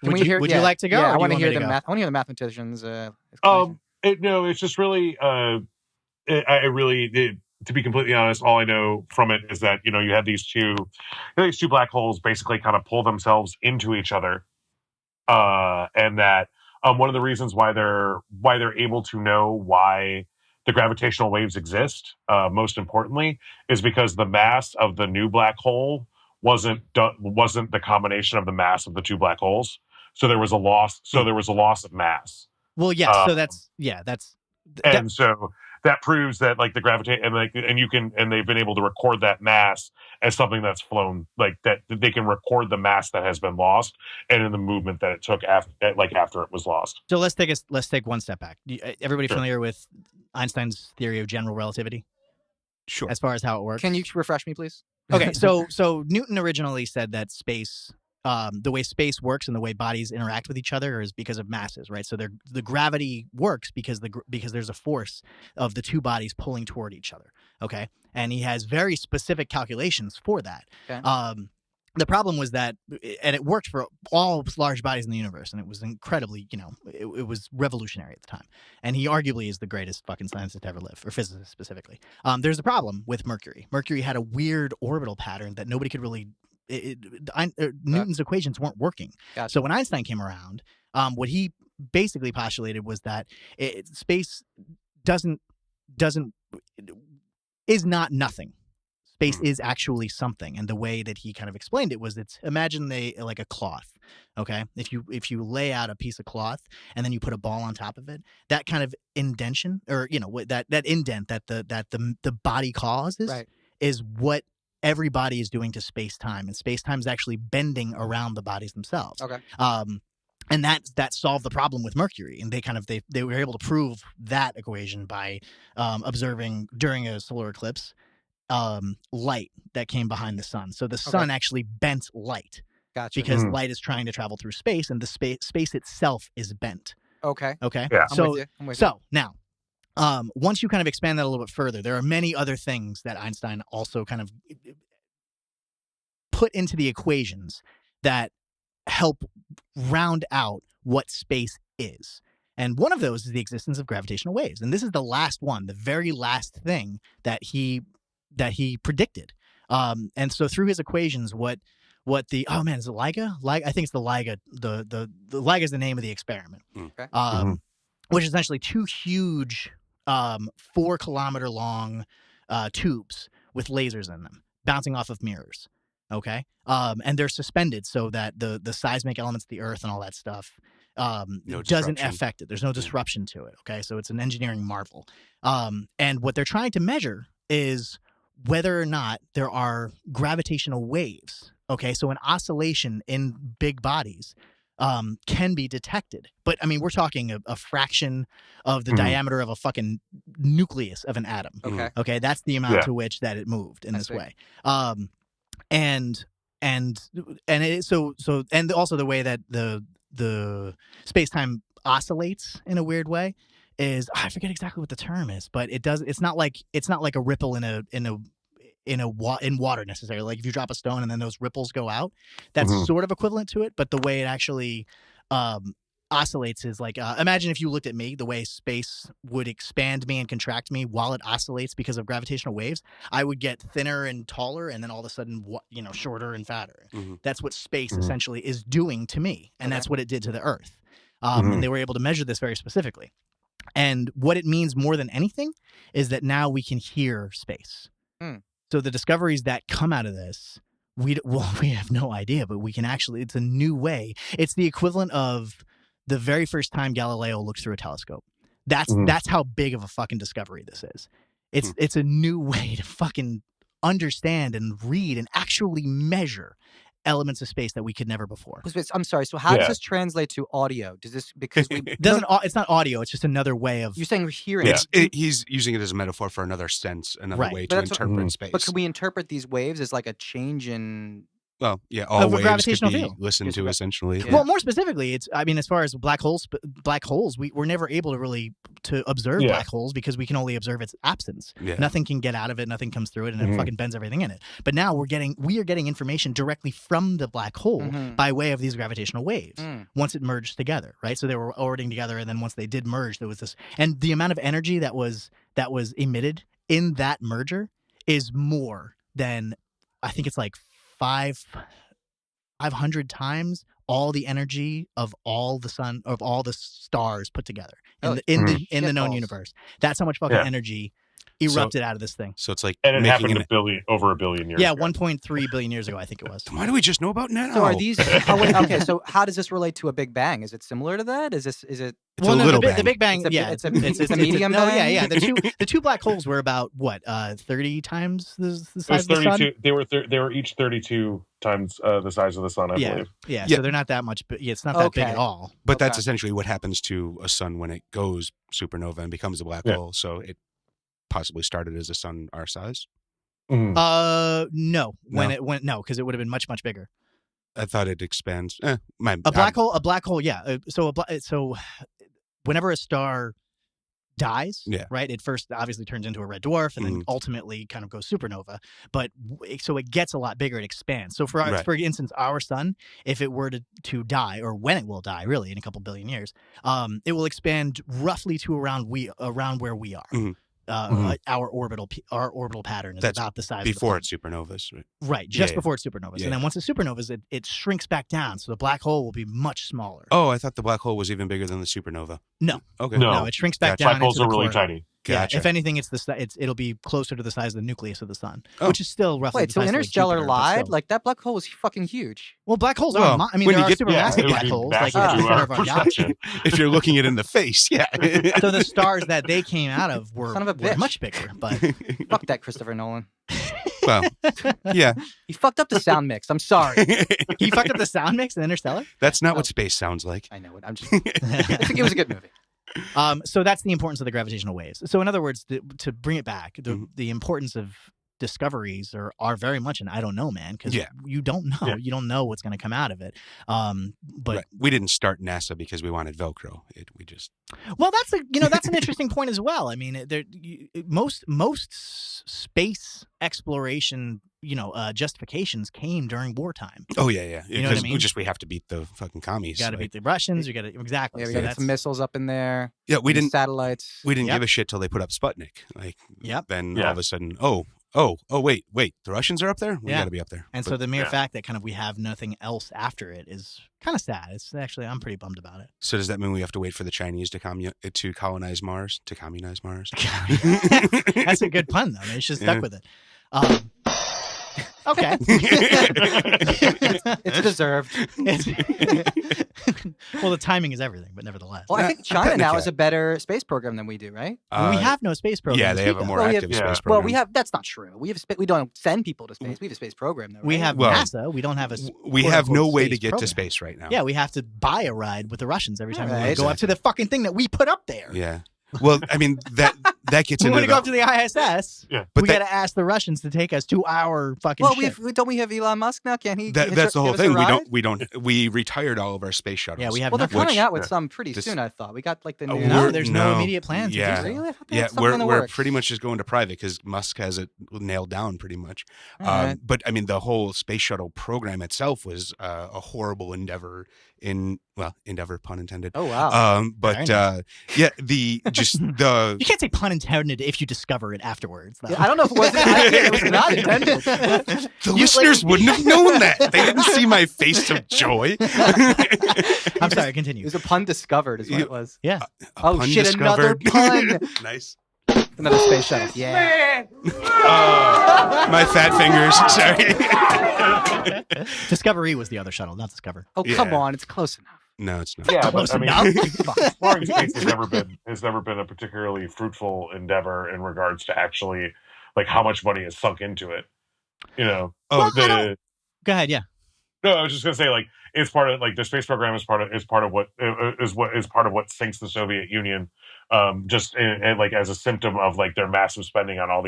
Would you like to go? Yeah, or I do want you to hear me the go? math. I want to hear the mathematicians. Explanation. No, it's just really. I really did. To be completely honest, all I know from it is that you had these two black holes basically kind of pull themselves into each other, and that one of the reasons why they're able to know why the gravitational waves exist, most importantly, is because the mass of the new black hole wasn't the combination of the mass of the two black holes. So there was a loss. So there was a loss of mass. Well, yes. So So that proves that like the gravitate and they've been able to record that mass as something that's flown, like that they can record the mass that has been lost and in the movement that it took after it was lost. So let's take one step back. Everybody Sure. familiar with Einstein's theory of general relativity? Sure. As far as how it works. Can you refresh me, please? Okay, so Newton originally said that space, the way space works and the way bodies interact with each other is because of masses, right? So the gravity works because there's a force of the two bodies pulling toward each other. Okay, and he has very specific calculations for that. Okay. The problem was that, and it worked for all large bodies in the universe, and it was incredibly, it was revolutionary at the time. And he arguably is the greatest fucking scientist to ever live, or physicist specifically. There's a problem with Mercury. Mercury had a weird orbital pattern that nobody could really. Newton's equations weren't working. Gotcha. So when Einstein came around, what he basically postulated was that space is not nothing. Space is actually something, and the way that he kind of explained it was imagine like a cloth, okay? If you lay out a piece of cloth and then you put a ball on top of it, that kind of indentation, or that indent that the body causes, Right. is what every body is doing to space-time, and space-time is actually bending around the bodies themselves. Okay. And that solved the problem with Mercury, and they were able to prove that equation by observing during a solar eclipse light that came behind the sun. So the sun actually bent light Gotcha. because light is trying to travel through space, and the space itself is bent. Okay. Yeah. So I'm with you. so now, once you kind of expand that a little bit further, there are many other things that Einstein also kind of put into the equations that help round out what space is. And one of those is the existence of gravitational waves. And this is the last one, the very last thing that he predicted. And so through his equations, what the is it LIGA? I think it's the LIGA. The LIGA is the name of the experiment. Okay. Which is essentially two huge 4-kilometer long tubes with lasers in them bouncing off of mirrors. Okay. And they're suspended so that the seismic elements of the earth and all that stuff doesn't affect it. There's no disruption to it. Okay. So it's an engineering marvel. And what they're trying to measure is whether or not there are gravitational waves. Okay. So an oscillation in big bodies can be detected. But I mean, we're talking a fraction of the diameter of a fucking nucleus of an atom. Okay. Okay. That's the amount to which that it moved in this way. And also the way that the space-time oscillates in a weird way is I forget exactly what the term is, but it's not like a ripple in water necessarily. Like if you drop a stone and then those ripples go out, that's sort of equivalent to it. But the way it actually oscillates is like imagine if you looked at me, the way space would expand me and contract me while it oscillates because of gravitational waves. I would get thinner and taller, and then all of a sudden, shorter and fatter. That's what space essentially is doing to me, and that's what it did to the Earth. And they were able to measure this very specifically. And what it means more than anything is that now we can hear space. So the discoveries that come out of this, we have no idea, but we can actually. It's a new way. It's the equivalent of the very first time Galileo looked through a telescope. That's how big of a fucking discovery this is. It's a new way to fucking understand and read and actually measure elements of space that we could never before. I'm sorry. So how does this translate to audio? Does this it's not audio. It's just another way of. You're saying we're hearing. Yeah. He's using it as a metaphor for another sense, another way to interpret space. But can we interpret these waves as like a change in? Well, yeah, all waves gravitational could be field. listened to essentially. Yeah. Well, more specifically, as far as black holes, we're never able to observe black holes because we can only observe its absence. Yeah. Nothing can get out of it, nothing comes through it, and it fucking bends everything in it. But now we are getting information directly from the black hole by way of these gravitational waves once it merged together, right? So they were orbiting together, and then once they did merge, there was this, and the amount of energy that was emitted in that merger is more than, I think it's like 500 times all the energy of all the stars put together in the known universe. That's how much fucking energy erupted out of this thing. So it's like, and it happened over a billion years. Yeah, ago. 1.3 billion years ago, I think it was. Why do we just know about now? So are these? Okay. So how does this relate to a Big Bang? Is it similar to that? Is it? It's a little bang. The Big Bang, It's a medium no, bang? yeah. The two black holes were about 30 times the size of the sun. They were each 32 times the size of the sun, I believe. Yeah. So they're not that much. It's not that big at all. But that's essentially what happens to a sun when it goes supernova and becomes a black hole. So it possibly started as a sun our size. No, because it would have been much, much bigger. I thought it expands. A black hole, yeah. So whenever a star dies, right, it first obviously turns into a red dwarf and then ultimately kind of goes supernova. But so it gets a lot bigger, it expands. So for instance, our sun, if it were to die, or when it will die, really in a couple billion years, it will expand roughly to around where we are. Our orbital pattern is about the size before of the sun. it's supernovas, right? Just before it's supernovas, and then once it's supernovas, it shrinks back down, so the black hole will be much smaller. Oh, I thought the black hole was even bigger than the supernova. No, okay, no, it shrinks back down. Black holes into are the really core. tiny. Gotcha. Yeah, if anything, it'll be closer to the size of the nucleus of the sun, which is still roughly. Wait, the so size Interstellar of like Jupiter, lied? Like that black hole was fucking huge. Well, black holes are. I mean, there are supermassive black holes, like in the center of our galaxy. If you're looking it in the face, yeah. So the stars that they came out of were much bigger, but fuck that, Christopher Nolan. Well, yeah. He fucked up the sound mix. I'm sorry. He fucked up the sound mix in Interstellar? That's not what space sounds like. I know it. I think it was a good movie. So that's the importance of the gravitational waves. So in other words, to bring it back, the importance of discoveries are very much an I don't know, man, because Yeah. you don't know. Yeah. You don't know what's going to come out of it. But Right. We didn't start NASA because we wanted Velcro. We just well, that's an interesting point as well. I mean, most space exploration, justifications came during wartime. Oh yeah. You know what I mean? We have to beat the fucking commies. You got to beat the Russians. You got to exactly. Yeah, we So got some missiles up in there. Yeah, we didn't Satellites. we didn't Yep. give a shit till they put up Sputnik. Like Yep. then Yeah. all of a sudden, oh wait, the Russians are up there? We Yeah. got to be up there. And But- so the mere yeah. fact that kind of we have nothing else after it is kind of sad. It's actually I'm pretty bummed about it. So does that mean we have to wait for the Chinese to colonize Mars? To communize Mars? That's a good pun though. They should have stuck Yeah. with it. Okay. It's deserved. Well, the timing is everything, but nevertheless. Well, I think China now Technically. has a better space program than we do, right? we have no space program. Yeah, to they speak have a of. more Well, we active have- space yeah. program. Well, we have. That's not true. We don't send people to space. We have a space program, though. Right? We have Well, NASA. We don't have a. We quote, have no unquote, way to space get program. to space right now. Yeah, we have to buy a ride with the Russians every time we want Right. to go up to the fucking thing that we put up there. Yeah. Well, I mean that gets We into want to go the, up to the ISS. Yeah. But we that- got to ask the Russians to take us to our fucking Well, ship. don't we have Elon Musk now? Can't he? that's the whole give us a thing. ride? We retired all of our space shuttles. Yeah, we have Well, they're nothing. coming out with yeah. some pretty This- soon. I thought we got like the new. No, there's no immediate plan to do Yeah. so. Really? I thought they Yeah, had something in the we're works. pretty much just going to private because Musk has it nailed down pretty much. All right. But I mean, the whole space shuttle program itself was a horrible endeavor. Endeavor, pun intended. Oh wow. But Very yeah, the You can't say pun intended if you discover it afterwards. though. Yeah, I don't know if it was. It was not intended. the You, listeners wouldn't have known that. They didn't see my face of joy. I'm sorry. It Continue. was a pun discovered, is what You- it was. Yeah. A Oh, pun shit, another discovered. pun. Nice. Another space shuttle. Yeah. My fat fingers. Sorry. Discovery was the other shuttle, not Discover. Oh, come Yeah. on. It's close enough. No, it's not. Yeah, Close but I mean, enough. exploring space has never been a particularly fruitful endeavor in regards to actually like how much money is sunk into it. Oh, Go ahead. Yeah. No, I was just gonna say like it's part of like the space program is part of what sinks the Soviet Union, just and like as a symptom of like their massive spending on all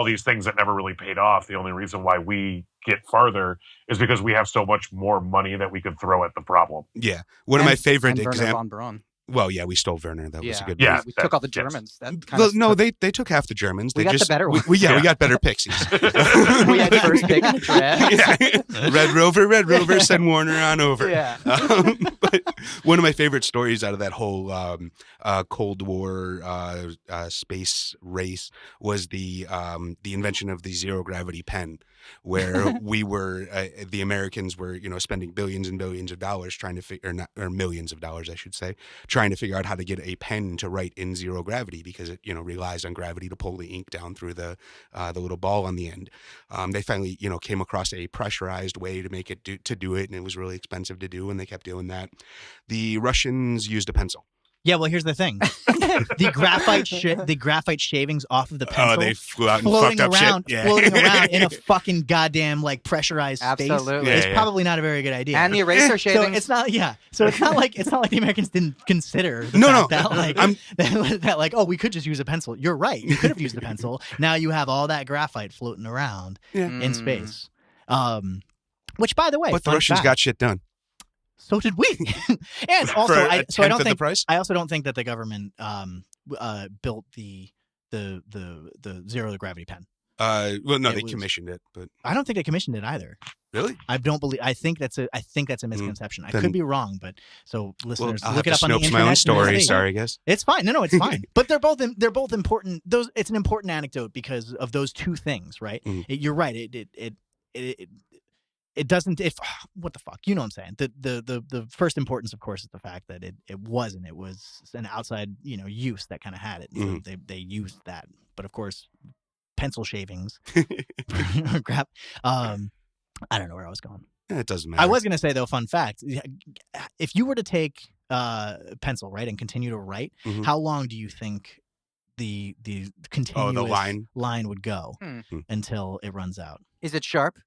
these things that never really paid off. The only reason why we get farther is because we have so much more money that we could throw at the problem. yeah. One of my favorite And Werner examples. von Braun. Well, yeah, we stole Werner. That was a good. Yeah. We took all the yes. Germans. That kind Well, of no, they took half the Germans. We They got the just better ones. we Yeah. got better pixies. we had first pick in the draft. Yeah. Red Rover, send Warner on over. Yeah. But one of my favorite stories out of that whole Cold War space race was the invention of the zero gravity pen, where the Americans were spending billions and billions of dollars trying to or millions of dollars, I should say, trying to figure out how to get a pen to write in zero gravity because it relies on gravity to pull the ink down through the little ball on the end. They finally came across a pressurized way to make it do it, and it was really expensive to do, and they kept doing that. The Russians used a pencil. Yeah. Well, here's the thing: the graphite shavings off of the pencil. Oh, they flew out and floating fucked up around, shit. Yeah. floating around in a fucking goddamn like pressurized space. Absolutely. It's Yeah. probably not a very good idea. And the eraser so shavings. it's not. Yeah. So it's not like the Americans didn't consider the No, fact no. that like that like we could just use a pencil. You're right. You could have used a pencil. Now you have all that graphite floating around Yeah. in space. Which, by the way, But the fun Russians fact, got shit done. So did we. And also, For a I tenth don't of the think price? I also don't think that the government built the zero gravity pen. Well, no, It they was- commissioned it, but I don't think they commissioned it either. really, I don't believe. I think that's a misconception. I Then- could be wrong, but so well, listeners, I'll look have it to up on the Snopes internet. my own and story. see. Sorry, I guess. It's fine. No, it's fine. But they're both important. It's an important anecdote because of those two things, right? Mhm. You're right. It doesn't. What the fuck? You know what I'm saying? The first importance, of course, is the fact that it was an outside use that kind of had it. And so they used that. But of course, pencil shavings, crap. I don't know where I was going. Yeah, it doesn't matter. I was going to say though, fun fact: if you were to take pencil, right, and continue to write, Mhm. how long do you think the continuous line? would go Hmm. until it runs out? Is it sharp?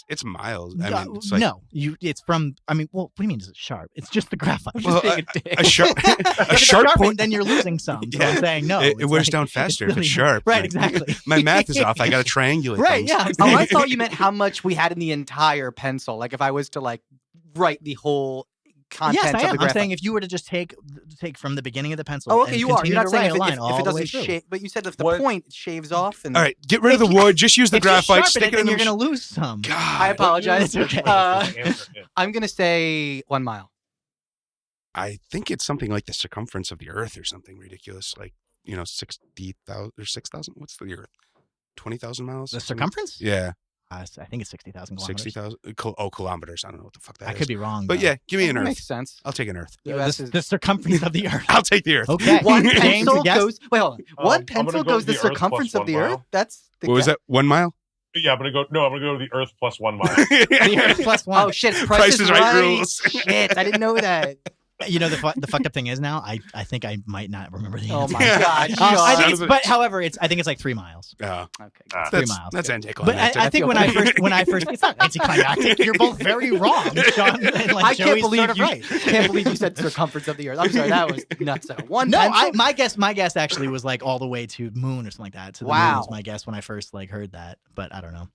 It's miles. I No, mean, it's like, no, it's from. I mean, well, what do you mean? Is it sharp? It's just the graphite. Well, Being a dick. a sharp If a it's sharp sharp, point. then you're losing some. So Yeah. I'm saying no. It it's wears like- down faster if really- it's sharp. Right, Like, exactly. My math is off. I got to triangulate. Right, things. yeah. Oh, I thought you meant how much we had in the entire pencil. Like if I was to like write the whole contents Yes, I of am. the I'm graphite. saying if you were to just take from the beginning of the pencil. Oh, okay, and you are. continue You're to not saying write if a it, line if all it the way doesn't through. shave, but you said if the What- point shaves off and All right, get rid of the If you- wood. Just use the If you graphite. sharpen Stick it, it then in the you're going to machine. lose some. God, I apologize. It's okay. I'm gonna say 1 mile. I think it's something like the circumference of the Earth or something ridiculous, like 60,000 or 6,000. What's the Earth? 20,000 miles. The circumference? Yeah, I think it's 60,000 kilometers. 60,000. Kilometers. I don't know what the fuck that I is. could be wrong. But though. yeah, give me an That Earth. makes sense. I'll take an Earth. The US is the circumference of the Earth. I'll take the Earth. Okay. one James, pencil a guess? goes. Wait, hold on. One I'm pencil gonna go goes the the Earth plus circumference of 1 the mile. Earth. That's the What was guess. that? 1 mile? Yeah, I'm gonna go to the Earth plus 1 mile. The Earth plus one. Oh shit! Price is Right rules. Shit, I didn't know that. You know the fucked up thing is now I think I might not remember the Oh answer. my god! I Sean. think Son it's, of a- but however, I think it's like 3 miles. Oh, Okay. Ah. 3 that's, miles. that's But anticlimactic. I think when I first, it's not anticlimactic. You're both very wrong, Sean. And like I Joey's can't believe sort of you. right. Can't believe you said circumference of the Earth. I'm sorry, that was nuts. One No, pencil? my guess actually was like all the way to moon or something like that. To the moon Wow. was my guess when I first like heard that, but I don't know.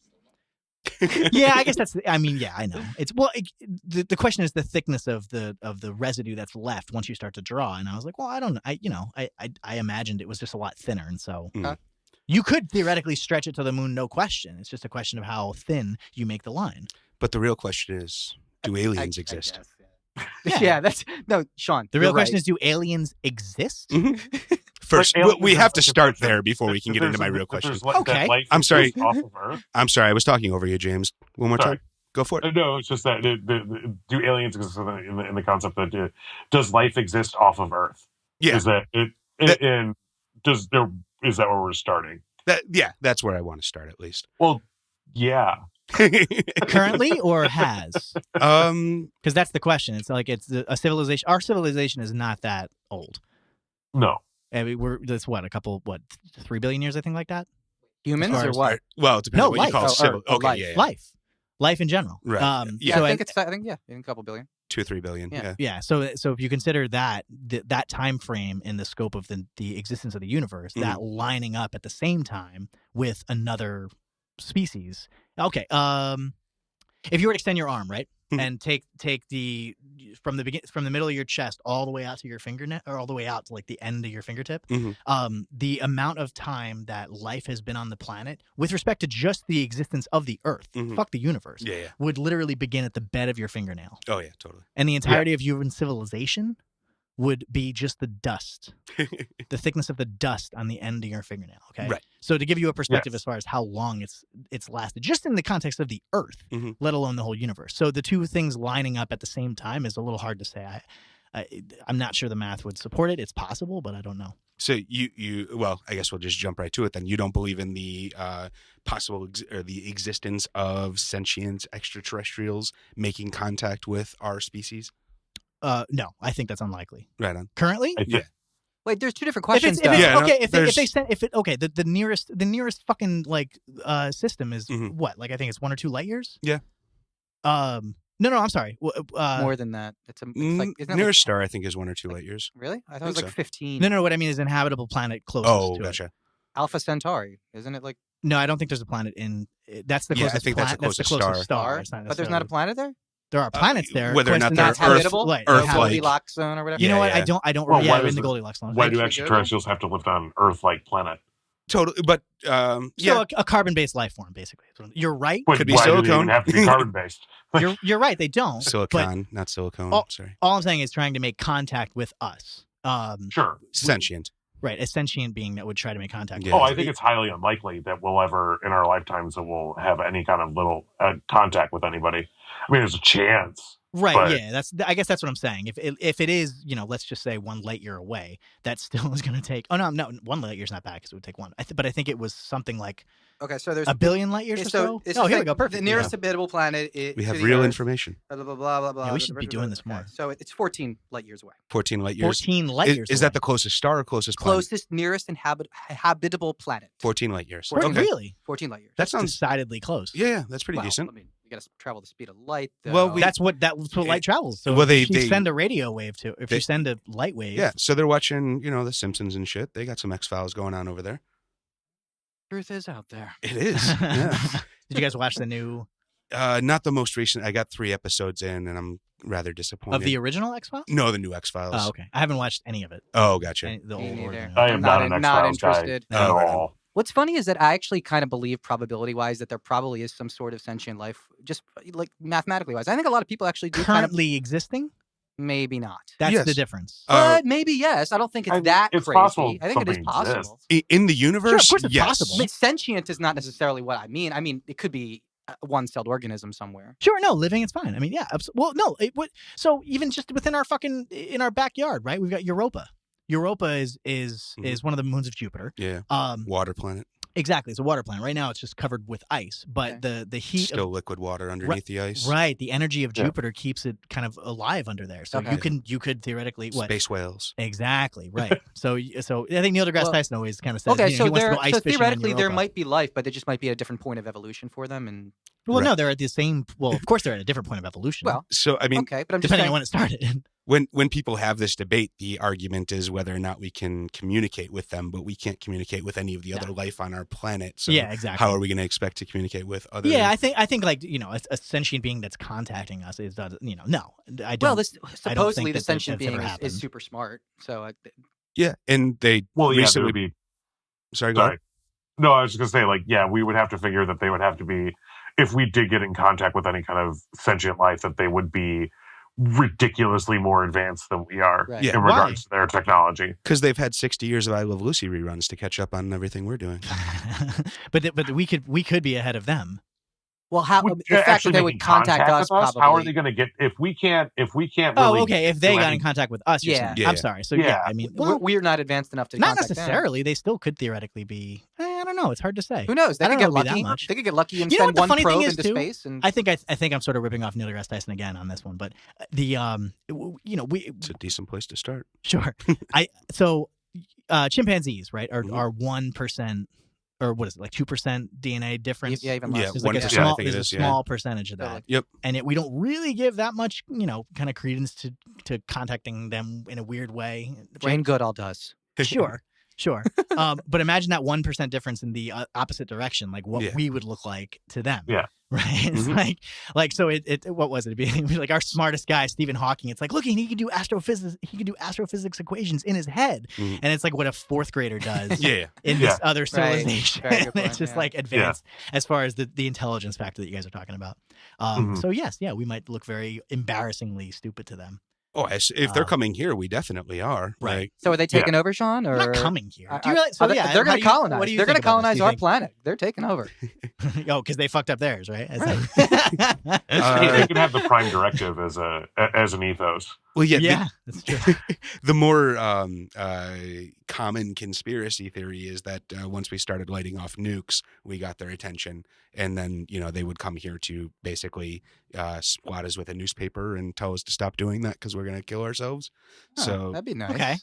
Yeah, I guess that's. I mean, yeah, I know. It's the question is the thickness of the residue that's left once you start to draw, and I was like, well, I don't know. I imagined it was just a lot thinner, and so Mm. you could theoretically stretch it to the moon, no question. It's just a question of how thin you make the line. But the real question is, do aliens I exist? guess, Yeah. yeah, that's no, Sean. The real you're question right. is, do aliens exist? First, But we have to aliens- start there before we can get into my real If question. there's li- that Okay. life I'm sorry. exists Off of Earth. I'm sorry, I was talking over you, James. One more Sorry. time. Go for it. No, it's just that do aliens exist in the concept that does life exist off of Earth? Yeah. Is that it? That- And is that where we're starting? That's where I want to start at least. Well, yeah. Currently or has? um, Because that's the question. It's like it's a civilization. Our civilization is not that old. No. I mean, that's what 3 billion years, I think, like that. humans as far or as- what? well, it depends No, on what you life. call Oh, civil. or Okay, life. yeah. Life in general. Right. Yeah, So I think in a couple billion. 2 or 3 billion. Yeah. Yeah. yeah. So if you consider that time frame in the scope of the existence of the universe, that lining up at the same time with another species. Okay. If you were to extend your arm, right, and take the from the middle of your chest all the way out to your fingernail, or all the way out to like the end of your fingertip, the amount of time that life has been on the planet with respect to just the existence of the Earth, fuck the universe, Yeah. would literally begin at the bed of your fingernail, Oh yeah, totally. and the entirety of human civilization would be just the dust, the thickness of the dust on the end of your fingernail. Okay, Right. So to give you a perspective Yes. as far as how long it's lasted, just in the context of the Earth, Mhm. let alone the whole universe. So the two things lining up at the same time is a little hard to say. I'm not sure the math would support it. It's possible, but I don't know. So well, I guess we'll just jump right to it then. You don't believe in the or the existence of sentient extraterrestrials making contact with our species? No, I think that's unlikely. Right on. Currently, I think Wait, there's two different if questions. it's, if it's, Yeah, no, okay, if they there's- sent the nearest fucking like system is Mhm. what, like I think it's 1 or 2 light years. Yeah. No, I'm sorry. More than that. It's like isn't that Nearest star, I think, is 1 or 2 light years. really? I thought it think was like so. 15. No, what I mean is inhabitable planet closest Oh, to gotcha. it. Alpha Centauri, isn't it like No, I don't think there's a planet in. That's the Yeah, I closest. think that's the closest star. star? It's not But there's not a necessarily- planet there? There are planets there. whether or not Question they're is Not how habitable? Right, Earth-like. habitable. Goldilocks zone or whatever? You know Yeah, what? yeah. I don't. Well, yeah, why we're in does the it- Goldilocks zone. why do Should we go extraterrestrials have to live on Earth-like planet? Totally, but So yeah, a carbon-based life form, basically. You're right. But Could be why do they silicone. even have to be carbon-based? You're right. They don't. But silicon, not silicone. Oh, Sorry, all I'm saying is trying to make contact with us. Sure. sentient. Right, a sentient being that would try to make contact. Yeah. with Oh, us. I think it's highly unlikely that we'll ever, in our lifetimes, that we'll have any kind of little contact with anybody. I mean, there's a chance. Right. But- Yeah. I guess that's what I'm saying. If it is, let's just say 1 light year away, that still is going to take. Oh no, 1 light year's not bad because it would take 1. But I think it was something like Okay, so there's 1 billion light years or so. it's Oh, just here we like go. Perfect. The nearest habitable planet is We to have the real Earth, information. blah blah blah blah blah. Yeah, we should be doing this more. Okay, so it's 14 light years away. 14 light years. 14 light years. Is that the closest star or closest planet? Closest, nearest, habitable planet. 14 light years. 14, Okay. Really? 14 light years. That sounds. Decidedly close. Yeah, that's pretty Well, decent. I mean, You got to travel the speed of light. Though. Well, that's what light travels. So well, if you send a radio wave to, if you send a light wave, yeah. So they're watching, The Simpsons and shit. They got some X-Files going on over there. Truth is out there. It is. Yeah. Did you guys watch the new? Not the most recent. I got 3 episodes in, and I'm rather disappointed. Of the original X-Files? No, the new X-Files. Oh, okay. I haven't watched any of it. Oh, gotcha. The Me old neither. original. I am not an X-Files guy interested. at all. What's funny is that I actually kind of believe probability-wise that there probably is some sort of sentient life, just like mathematically-wise. I think a lot of people actually do Currently existing? maybe not. That's Yes. the difference. But maybe yes. I don't think it's that it's crazy. possible I think it is something possible. exists. In the universe, Sure, of course it's yes. possible. I mean, sentient is not necessarily what I mean. I mean, it could be a one-celled organism somewhere. Sure, no, living it's fine. I mean, yeah. Well, no, it would. So even just within our in our backyard, right? We've got Europa. Europa is one of the moons of Jupiter. Yeah. Water planet. Exactly. It's a water planet. Right now, it's just covered with ice, but the heat Still liquid water underneath the ice. Right. The energy of Jupiter keeps it kind of alive under there. So Okay. you could theoretically Space whales. Exactly. Right. so I think Neil deGrasse Tyson always kind of says Okay, he so wants to go ice fishing in theoretically there Europa. might be life, but there just might be a different point of evolution for them. And Well, Right. no, they're at the same. Well, of course, they're at a different point of evolution. well, So, I mean, okay, but I'm just depending saying, on when it started. when people have this debate, the argument is whether or not we can communicate with them, but we can't communicate with any of the other life on our planet. So Yeah, exactly. how are we going to expect to communicate with other? Yeah, I think like a sentient being that's contacting us is no, I don't. well, I this don't supposedly think the sentient that's ever being happened. is super smart. So Yeah, and they Well, yeah, there recently. would be. Sorry, go ahead. Sorry. No, I was just going to say, yeah, we would have to figure that they would have to be, if we did get in contact with any kind of sentient life, that they would be ridiculously more advanced than we are Right. Yeah, in regards to their technology. Because they've had 60 years of I Love Lucy reruns to catch up on everything we're doing. but we could be ahead of them. well, how Would the fact that actually they making would contact us, with probably. How are they going to get if we can't really Oh, okay. If they do got any- in contact with us, you're Yeah. saying. Yeah. I'm sorry. So yeah, I mean, well, We're not advanced enough to not contact them. necessarily. They still could theoretically be. I don't know. It's hard to say. Who knows? They I could don't know get if it'd be lucky. that much. They could get lucky and You know send what the one funny thing probe is, into too? space. And I think I'm sort of ripping off Neil deGrasse Tyson again on this one, but It's a decent place to start. sure. Chimpanzees, right, Mhm. are 1%, or what is it, like 2% DNA difference? yeah, even Yeah, less. There's like a 1%, small, I think it there's is, a yeah. small percentage of that. Totally. Yep. And we don't really give that much, kind of credence to contacting them in a weird way. Jane Goodall does. Sure. But imagine that 1% difference in the opposite direction, like what Yeah. we would look like to them. Yeah. Right. It's Mhm. like so. It what was it? It'd be like our smartest guy, Stephen Hawking. It's like, look, he could do astrophysics. He could do astrophysics equations in his head, Mhm. and it's like what a 4th grader does. Yeah. In this other civilization, Very good point, it's just yeah. like advanced as far as the intelligence factor that you guys are talking about. So yes, we might look very embarrassingly stupid to them. Oh, if they're coming here, we definitely are. Right. Like, So are they taking over, Sean? Or Not coming here. I- Do you realize? So they're yeah, going how to do you- colonize. what do you They're going to think about this? colonize Do you our think- planet. They're taking over. Oh, because they fucked up theirs, right? It's Right. like- they could have the prime directive as an ethos. well, yeah. yeah, that's true. The more common conspiracy theory is that once we started lighting off nukes, we got their attention, and then they would come here to basically squat us with a newspaper and tell us to stop doing that because we're going to kill ourselves. Oh, So that'd be nice. Okay.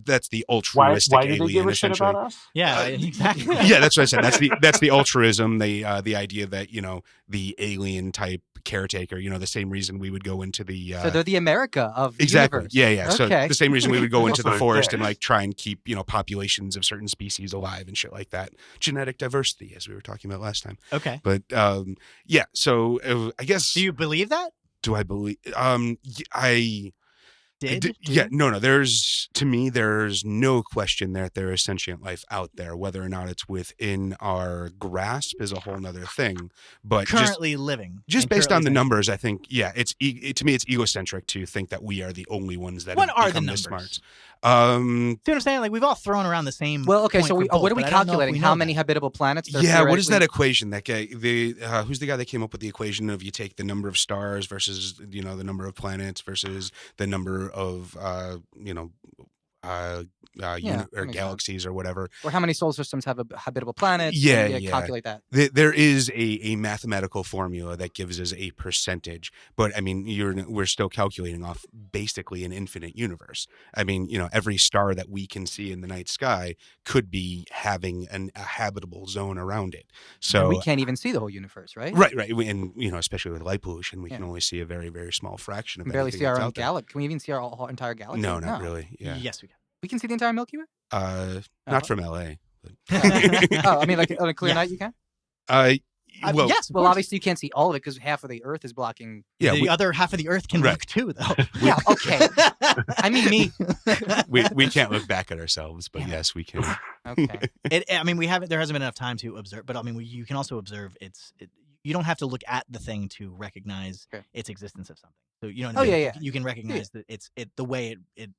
that's the Why altruistic did they alien give a shit essentially. about us? Yeah, exactly. Yeah, that's what I said. That's the altruism, the idea that the alien type caretaker. The same reason we would go into the So they're the America of the exactly. universe. Yeah. So Okay. the same reason we would go into the So, forest yeah. and like try and keep populations of certain species alive and shit like that. Genetic diversity, as we were talking about last time. Okay. But yeah. So I guess Do you believe that? do I believe? Did? Yeah, no. There's no question that there is sentient life out there. Whether or not it's within our grasp is a whole nother thing. But Currently living. just and based on currently the numbers, I think to me it's egocentric to think that we are the only ones that What have are the become this numbers? smart. See what I'm saying? Like we've all thrown around the same. Well, okay. point So for both, what are we but I don't know if calculating? we How know many that. habitable planets? There Yeah, what is that theoretically- equation? That guy, who's the guy that came up with the equation of you take the number of stars versus the number of planets versus the number of that makes sense. galaxies or whatever. Or how many solar systems have a habitable planet? Yeah, and yeah. calculate that. There is a mathematical formula that gives us a percentage, but I mean, we're still calculating off basically an infinite universe. I mean, every star that we can see in the night sky could be having a habitable zone around it. So And we can't even see the whole universe, right? right, and especially with light pollution, we can only see a very, very small fraction of We can barely anything see our that's own out there. galaxy. Can we even see our whole entire galaxy? No, not really. Yeah, Yes, we can. We can see the entire Milky Way? not from LA. But Oh, I mean, like on a clear night you can? well, yes, of Well, course. obviously you can't see all of it because half of the Earth is blocking. yeah, the other half of the Earth can Right. look too, though. Yeah, okay. I mean, me. we can't look back at ourselves, but Damn it. yes, we can. Okay. I mean, we haven't. There hasn't been enough time to observe, but I mean, you can also observe you don't have to look at the thing to recognize Okay. its existence of something. So you know, Oh, yeah. you can recognize that the way it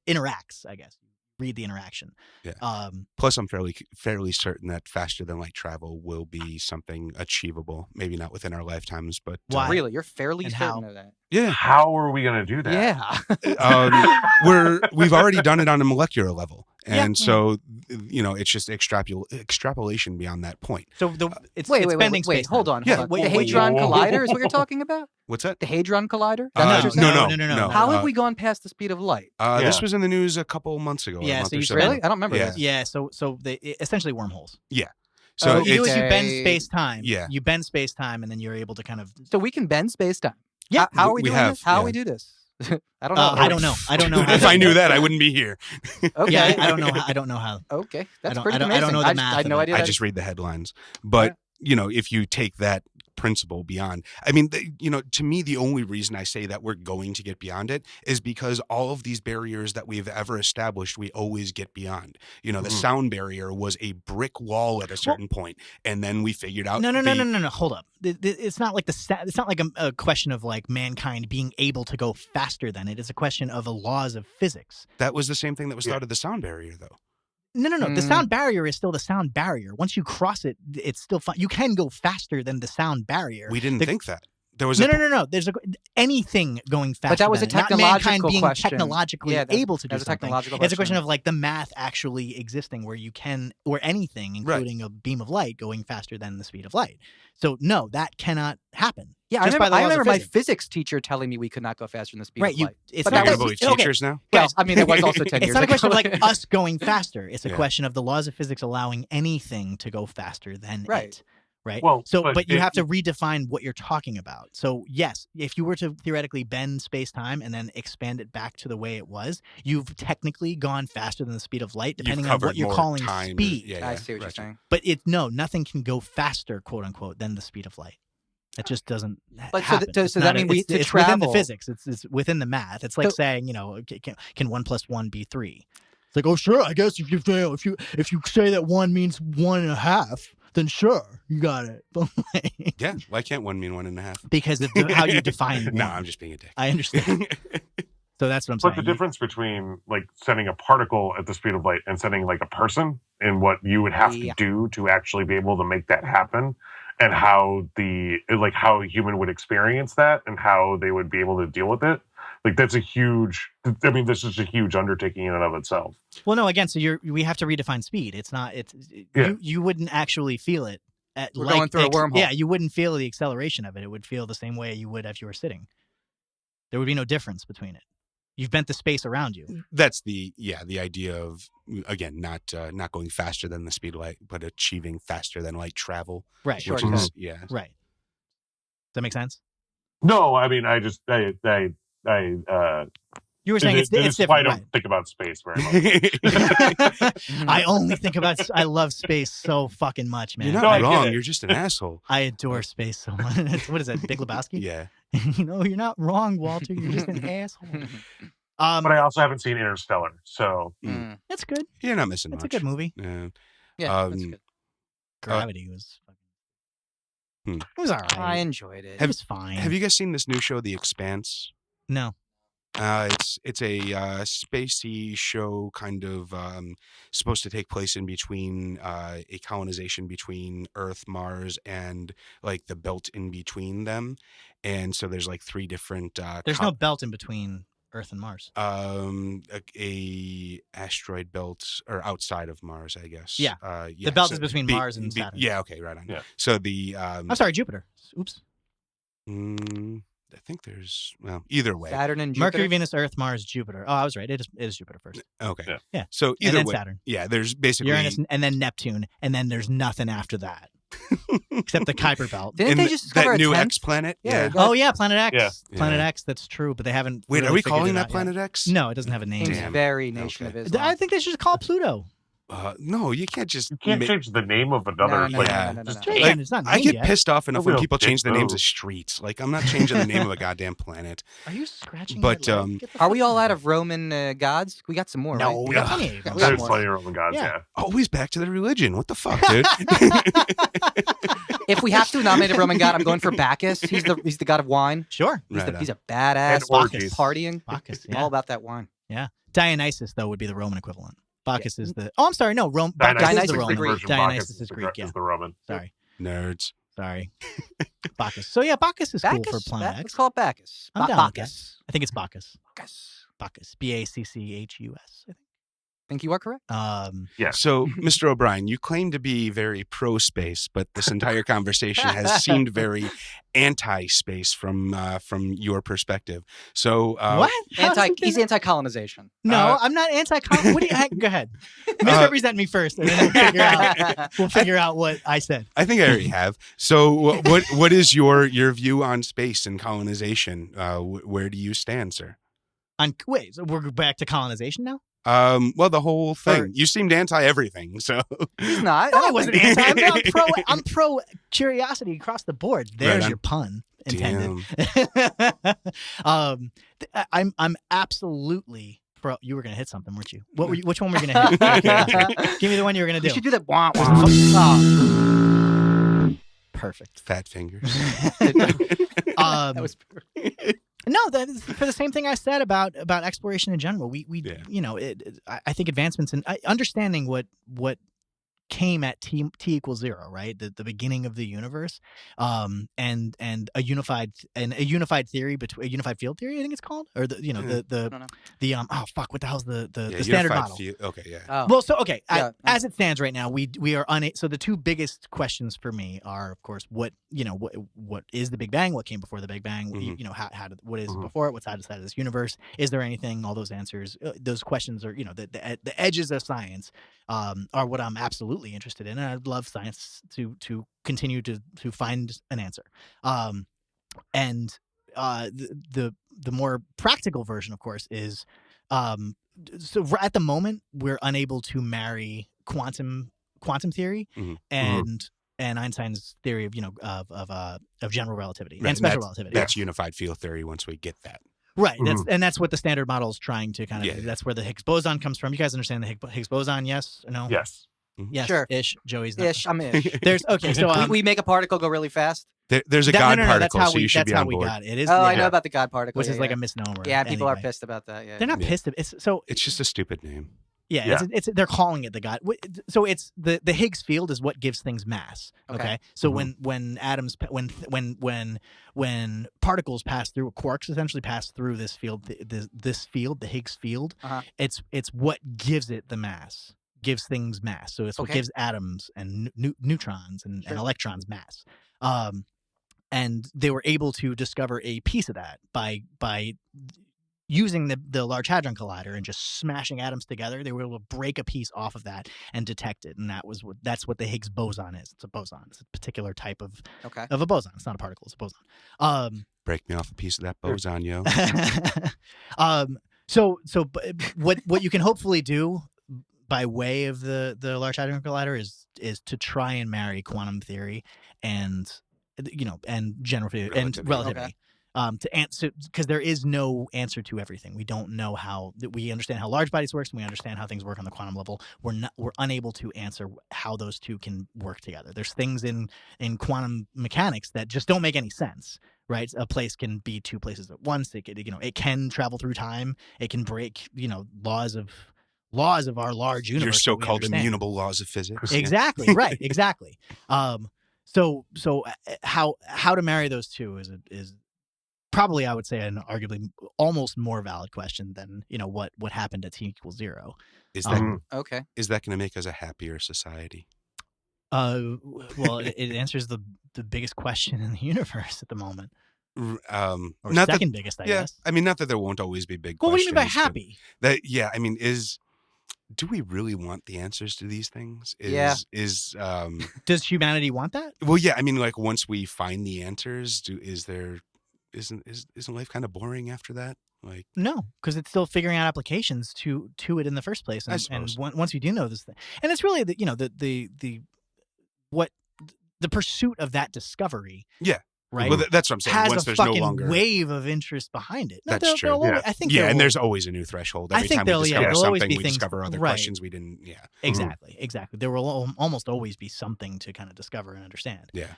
interacts. I guess read the interaction. Yeah. Plus, I'm fairly certain that faster than light travel will be something achievable. Maybe not within our lifetimes, but Why? Really? You're fairly And certain how? of that? yeah, How are we going to do that? Yeah. we've already done it on a molecular level, Yeah. and so it's just extrapolation beyond that point. So it's Wait, bending wait. space. Hold on. Yeah. Hold on. Wait, the wait, Hadron wait. Collider is what you're talking about? What's that? The Hadron Collider? That's what you're saying? No. How have we gone past the speed of light? This was in the news a couple months ago. Yeah, a month so or you so spent- ago. Really? I don't remember Yeah. this. Yeah. So essentially wormholes. So What you do is you Okay. bend space time. Yeah. You bend space time, and then you're able to kind of. So we can bend space-time. Yeah. How are we We doing have, this? How yeah. we do this? I don't know. I don't know. I don't know. How if I knew that, I wouldn't be here. Okay. Yeah, I don't know. I don't know how. Okay. That's don't- pretty I don't amazing. know the math I had no of it. idea. I that- just read the headlines. But, if you take that principle beyond, I mean, to me, the only reason I say that we're going to get beyond it is because all of these barriers that we've ever established, we always get beyond. The sound barrier was a brick wall at a certain point, and then we figured out. No. Hold up. It's not like it's not like a question of like mankind being able to go faster than it. It's a question of the laws of physics. That was the same thing that was thought of the sound barrier, though. No. The Mm. sound barrier is still the sound barrier. Once you cross it, it's still fun. You can go faster than the sound barrier. We didn't think that. There was No. There's anything going faster. But that was a than it, not technological mankind being question. technologically Yeah, able to do that's a something. technological It's a question question. of like the math actually existing, where you can, or anything, including a beam of light, going faster than the speed of light. So no, that cannot happen. Yeah, Just by the I laws of remember my physics. physics techer telling me we could not go faster than the speed Right? of You. light. It's But not that You're was- gonna believe okay. teachers now? Well, Guys, I mean, it was also 10 It's years not a ago. question of like us going faster. It's a Yeah. question of the laws of physics allowing anything to go faster than Right. it. Right. Well, so, but but you it- have to redefine what you're talking about. So, yes, if you were to theoretically bend space time and then expand it back to the way it was, you've technically gone faster than the speed of light, depending on covered what you're more calling time. speed. Yeah, I see what you're right. saying. But nothing can go faster, quote unquote, than the speed of light. It just doesn't But so happen. th- It's so that not mean a- we- it's, to it's within the travel- physics. It's within the math. It's like So- saying, can 1 + 1 be 3? It's like, oh, sure, I guess if you say that 1 means 1.5, then sure, you got it. But like, Yeah. Why can't 1 mean 1.5? because of how you define No, one. I'm just being a dick. I understand. So that's what I'm But saying. the difference between like sending a particle at the speed of light and sending like a person and what you would have Yeah. to do to actually be able to make that happen, and how how a human would experience that and how they would be able to deal with it. Like this is a huge undertaking in and of itself. Well, no, again, so we have to redefine speed. It's not. Yeah. You wouldn't actually feel it. We're going through a wormhole. Yeah, you wouldn't feel the acceleration of it. It would feel the same way you would if you were sitting. There would be no difference between it. You've bent the space around you. That's the idea of, again, not going faster than the speed of light, but achieving faster than light travel. Right. Sure. Which Shortcut. is, yeah. Right. Does that make sense? No, I mean, I You were saying it's why I different. don't Right. think about space very much. I only think about. I love space so fucking much, man. You're not No, I get wrong. it. You're just an asshole. I adore space so much. What is that, Big Lebowski? Yeah. You're not wrong, Walter. You're just an asshole. But I also haven't seen Interstellar, so Mm. That's good. You're not missing That's much. a good movie. Yeah. Yeah, that's Um, good. Gravity was. Hmm. It was alright. I enjoyed it. It was fine. Have you guys seen this new show, The Expanse? No. It's a spacey show, kind of supposed to take place in between a colonization between Earth, Mars, and like the belt in between them. And so there's like 3 different. There's no belt in between Earth and Mars. A asteroid belt or outside of Mars, I guess. Yeah. The belt is between Mars and Saturn. Yeah. Okay. Right on. Yeah. So the I'm sorry, Jupiter. Oops. I think there's either way. Saturn and Jupiter. Mercury, Venus, Earth, Mars, Jupiter. Oh, I was right. It is Jupiter first. Okay. Yeah. So And either then way, Saturn. yeah. There's basically Uranus, and then Neptune, and then there's nothing after that except the Kuiper Belt. Didn't they just discover that a new 10th? X planet. Yeah. Oh yeah, Planet X. Yeah. Planet Yeah. X. That's true, but they haven't. Wait, really are we figured calling it that out Planet yet. X? No, it doesn't have a name. Seems Damn. very Nation Okay. of Islam. I think they should just call it Pluto. No, you can't just. You can't change the name of another. No, like, no. just Sure, change- yeah, it's not I named get yet. pissed off enough when Real people dick change the names move. of streets. Like, I'm not changing the name of a goddamn planet. Are you scratching? But, my leg? Get the Are fuck we all of out here. of Roman gods? We got some more, No, right? we got Yeah. plenty. of them. We got There's more. plenty of Roman gods. Yeah. Yeah. Always back to the religion. What the fuck, dude? If we have to nominate a Roman god, I'm going for Bacchus. He's the god of wine. Sure. Right He's on. a badass. And orgies. Partying. Bacchus. I'm Yeah. all about that wine. Dionysus though would be the Roman equivalent. Bacchus is the. Oh, I'm sorry. No, Bacchus Dionysus is the is the Roman. Greek version. Dionysus Bacchus is Greek. Yeah. is the Roman. Sorry. Nerds. Sorry. Bacchus. So yeah, Bacchus is cool for Planet Let's X. call it Bacchus. I'm down with Bacchus. I think it's Bacchus. Bacchus. Bacchus. Bacchus. I Think you are correct. think. Yeah. So, Mr. O'Brien, you claim to be very pro space, but this entire conversation has seemed very anti-space from your perspective. So, What? How's it He's been- anti-colonization. No, I'm not anti-con. What do you? Go ahead. Misrepresent me first, and then we'll figure out what I said. I think I already have. So, what is your view on space and colonization? Where do you stand, sir? Wait, so we're back to colonization now? Well, the whole thing. Or- You seemed anti everything, so He's not. No, I wasn't anti. I'm pro curiosity across the board. There's Right on. your pun intended. Damn. I'm absolutely pro. You were gonna hit something, weren't you? Which one were you gonna hit? Give me the one you were gonna do. You should do that. Wah, wah. Oh, Perfect. fat fingers. that was perfect. No, that is for the same thing I said about exploration in general. We Yeah. you know, I think advancements in understanding what came at t equals 0, right? The beginning of the universe, and a unified theory between a unified field theory, I think it's called, or the No. oh fuck, what the hell's the Yeah, standard unified model? okay, yeah. Oh. Well, so okay, Yeah. as it stands right now, we are unable. So the two biggest questions for me are, of course, what is the Big Bang? What came before the Big Bang? Mhm. What is Mhm. before it? What's outside of this universe? Is there anything? All those answers, those questions are the edges of science are what I'm absolutely interested in, and I'd love science to continue to find an answer. And the more practical version, of course, is so at the moment we're unable to marry quantum theory Mhm. and Einstein's theory of of general relativity Right, and special that's- relativity. That's unified field theory once we get that. Right. That's what the standard model is trying to kind of. Yeah. That's where the Higgs boson comes from. You guys understand the Higgs boson? Yes or no? Yes. Yes. Sure. Ish. Joey's not. Ish. I'm ish. There's okay. So we make a particle go really fast. There's a that- God no, particle, that's how so we, you should that's be how on we board. got it. It is. Oh, I yeah, know about the God particle. which is yeah, like yeah. a misnomer. Yeah, people are anyway. pissed about that. Yeah. They're not Yeah. pissed. It's so It's just a stupid name. yeah. Yeah. It's they're calling it the God. So it's the Higgs field is what gives things mass. Okay. Okay. So Mhm. when atoms when particles pass through, quarks essentially pass through this field, this field, the Higgs field. Uh-huh. It's what gives it the mass. Gives things mass. So it's what Okay. gives atoms and neutrons and Sure. electrons mass. And they were able to discover a piece of that by using the Large Hadron Collider and just smashing atoms together. They were able to break a piece off of that and detect it, and that's what the Higgs boson is. It's a boson. It's a particular type of Okay. a boson. It's not a particle. It's a boson. Break me off a piece of that boson, yo. So what you can hopefully do by way of the Large Hadron Collider is to try and marry quantum theory and general theory and Relativity. relativity. To answer, because there is no answer to everything. We don't know how. We understand how large bodies works, and we understand how things work on the quantum level. We're unable to answer how those two can work together. There's things in quantum mechanics that just don't make any sense. Right, a place can be two places at once. It can travel through time. It can break laws of our large universe. Your that we so-called understand. immutable laws of physics. Exactly. Right. Exactly. So how to marry those two is probably I would say an arguably almost more valid question than what happened at t=0. Is that Okay. is that going to make us a happier society? Well, it answers the biggest question in the universe at the moment, or Not that, second biggest, I guess. I mean, not that there won't always be big Well, what do questions. you mean by happy? I mean, do we really want the answers to these things? Does humanity want that? Well, yeah. I mean, like once we find the answers, isn't life kind of boring after that? Like, No, because it's still figuring out applications to it in the first place. I And suppose. once we do know this thing, and it's really the pursuit of that discovery. Yeah. Right. Well, that's what I'm saying. Has Once a there's no fucking longer wave of interest behind it. No, That's there'll true. always- Yeah. I think yeah, there and will- there's always a new threshold. I Every think time there'll- we yeah, discover there'll always something, be we things- discover other right. questions we didn't. Yeah. Exactly. There will almost always be something to kind of discover and understand. Yeah.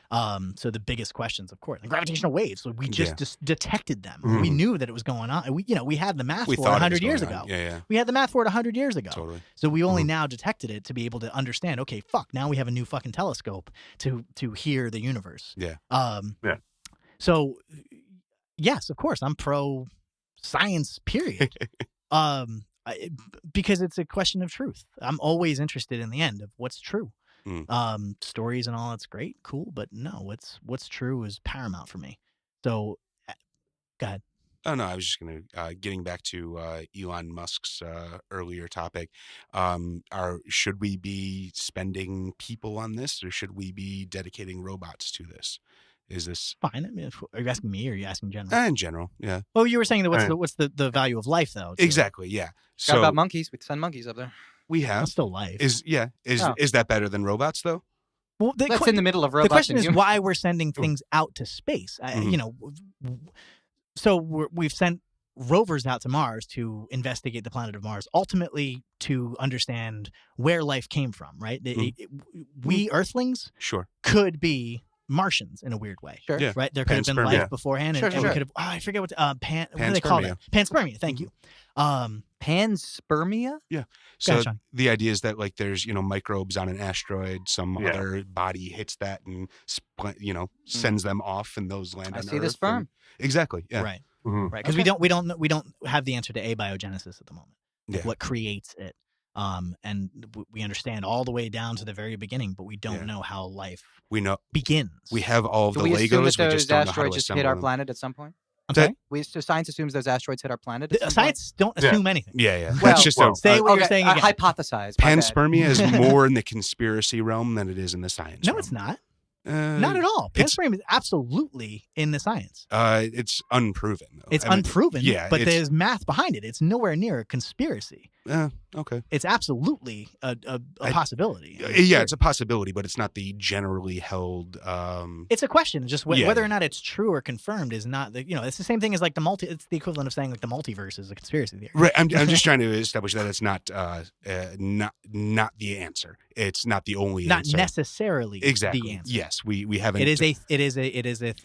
So the biggest questions, of course, like gravitational waves. So we just Yeah. detected them. Mhm. We knew that it was going on. We had the math We for it thought 100 it was years going ago. on. Yeah. We had the math for it 100 years ago. Totally. So we only Mhm. now detected it to be able to understand. Okay, fuck. Now we have a new fucking telescope to hear the universe. Yeah. Yeah. So yes, of course, I'm pro science. Period. Because it's a question of truth. I'm always interested in the end of what's true. Stories and all that's great, cool, but no, what's true is paramount for me. So, go ahead. Oh no, I was just gonna getting back to Elon Musk's earlier topic. Should we be spending people on this, or should we be dedicating robots to this? Is this Fine. I mean, are you asking me or are you asking general? in general? Yeah, Well, you were saying that Right. what's the value of life though? too? exactly. Yeah. Forgot So about monkeys. We send monkeys up there. we That's have still life. is Oh. that better than robots though? Well, That's in the middle of robots. the question and is humans. why we're sending things out to space. So we've sent rovers out to Mars to investigate the planet of Mars, ultimately to understand where life came from. Right? We Earthlings Sure. could be Martians in a weird way. Sure. Yeah. Right? There could have been Panspermia. life beforehand, and, Sure, and we sure. could have. I forget what what do they call it? Panspermia. Thank you. Panspermia? So ahead, Sean. the idea is that like there's microbes on an asteroid, some Yeah. other body hits that and sends them off, and those land I on see Earth. the sperm. Exactly. Yeah. Right. Mhm. Right. Because Okay. we don't have the answer to abiogenesis at the moment. Like Yeah. what creates it. And we understand all the way down to the very beginning, but we don't Yeah. know how life We know begins. we have all of Do the we assume Legos. that We those just don't know how to asteroids just hit assemble our them. planet at some point? I'm that- sorry? Science assumes those asteroids hit our planet at some Science don't Yeah. assume anything. Yeah, yeah. Well- That's just well, Say a, what you're saying again. Hypothesize. my bad. panspermia is more in the conspiracy realm than it is in the science. No, realm. it's not. Uh, Not at all. it's- Panspermia is absolutely in the science. It's unproven though. It's I mean, unproven, yeah, but it's- there's math behind it. It's nowhere near a conspiracy. Okay. It's absolutely a possibility. Yeah, it's a possibility, but it's not the generally held. It's a question. Just Yeah, whether yeah. or not it's true or confirmed is not. It's the same thing as like It's the equivalent of saying like the multiverse is a conspiracy theory. Right. I'm just trying to establish that it's not not the answer. It's not the only Not answer. necessarily Exactly. the answer. Yes, we haven't. It is a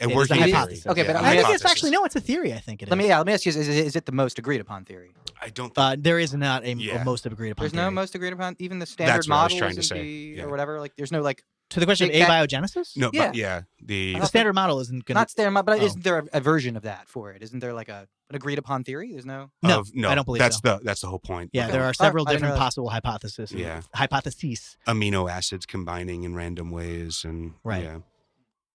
working theory. hypothesis. Okay, but Yeah, I I think mean, it's actually no. It's a theory. I think it is. Let me ask you: is it the most agreed upon theory? I don't. Think, There is not a Yeah. most agreed upon. There's no theory. most agreed upon. Even the standard That's what I was model trying to isn't say, the- yeah. or whatever. Like, there's no like to the question of Think that- abiogenesis. no, yeah. but yeah, the I The thought standard model isn't going not standard, but Oh. isn't there a version of that for it? Isn't there like an agreed upon theory? There's no. No, no, I don't believe that's so. that's the whole point. Yeah, Okay. there are Alright, several I didn't different know that. possible hypotheses. Yeah. Hypotheses. Amino acids combining in random ways, and Right. yeah,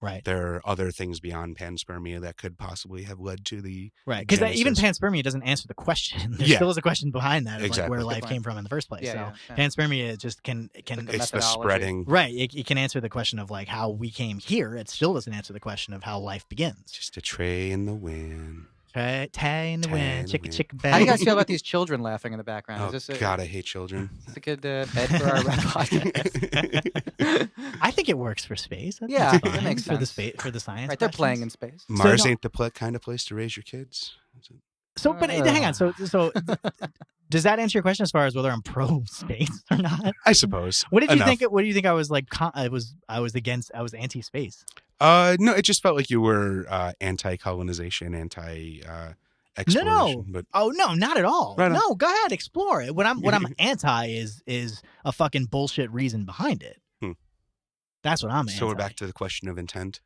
Right. there are other things beyond panspermia that could possibly have led to the Right. Because even Genesis. panspermia doesn't answer the question. There Yeah. still is a question behind that of like Exactly. where Good life point. came from in the first place. Yeah, so yeah. panspermia just can The it's the methodology. spreading. right. It can answer the question of like how we came here. It still doesn't answer the question of how life begins. Just a tray in the wind. Tay in the Tay in wind, the chicka wind. chicka How do you bang. guys feel about these children laughing in the background? Oh Is this a, God, I hate children. is this a good bed for our podcast? I think it works for space. I think Yeah, it's that fine makes for the sense. for the science. Right, they're questions. playing in space. Mars no- ain't the kind of place to raise your kids. So, but hang on. So does that answer your question as far as whether I'm pro space or not? I suppose. What did you Enough. think? What do you think I was like? I was anti space. No, it just felt like you were anti-colonization, anti-exploration. But Oh no, not at all. Right on. No, go ahead, explore it. What I'm anti is a fucking bullshit reason behind it. Hmm. That's what I'm anti. so we're back to the question of intent.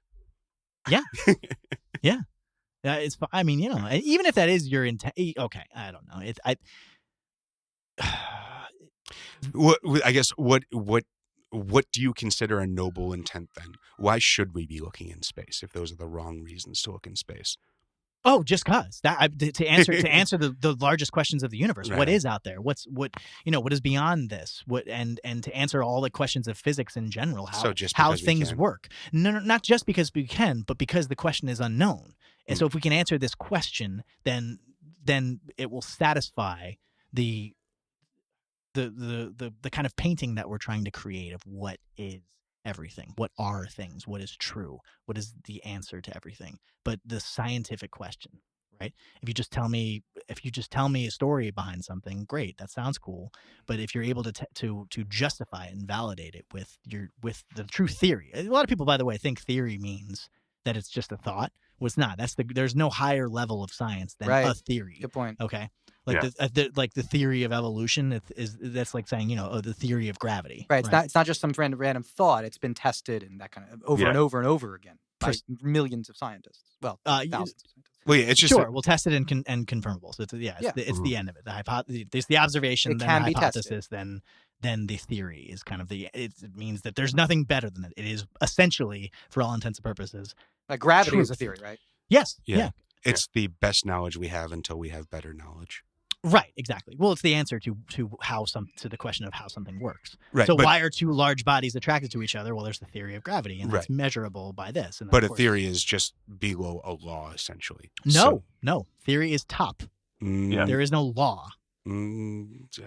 It's. I mean, even if that is your intent. Okay, I don't know. I guess what do you consider a noble intent then? Why should we be looking in space if those are the wrong reasons to look in space? Oh, just cause to answer the largest questions of the universe. Right. What is out there? What is beyond this? And to answer all the questions of physics in general, how things work. No, not just because we can, but because the question is unknown. And so if we can answer this question, then it will satisfy the kind of painting that we're trying to create of what is everything, what are things, what is true, what is the answer to everything. But the scientific question, right? If you just tell me a story behind something, great, that sounds cool. But if you're able to justify it and validate it with the true theory, a lot of people, by the way, think theory means that it's just a thought. Well, it's not. There's no higher level of science than a theory. Good point. Okay. Like the theory of evolution that's like saying, the theory of gravity. Right. It's not just some random thought. It's been tested and that kind of over and over and over again by millions of scientists. Well, thousands of scientists. Well, yeah, it's just we'll test it and confirmable. So it's the end of it. There's the observation, it then can the be hypothesis, tested. then the theory is kind of it means that there's nothing better than it. It is essentially, for all intents and purposes, like gravity truth. Is a theory, right? Yes. Yeah. It's the best knowledge we have until we have better knowledge. Right, exactly. Well, it's the answer to the question of how something works. Right. So why are two large bodies attracted to each other? Well, there's the theory of gravity, and that's measurable by this. And but a theory is just below a law, essentially. No. Theory is top. There is no law. It's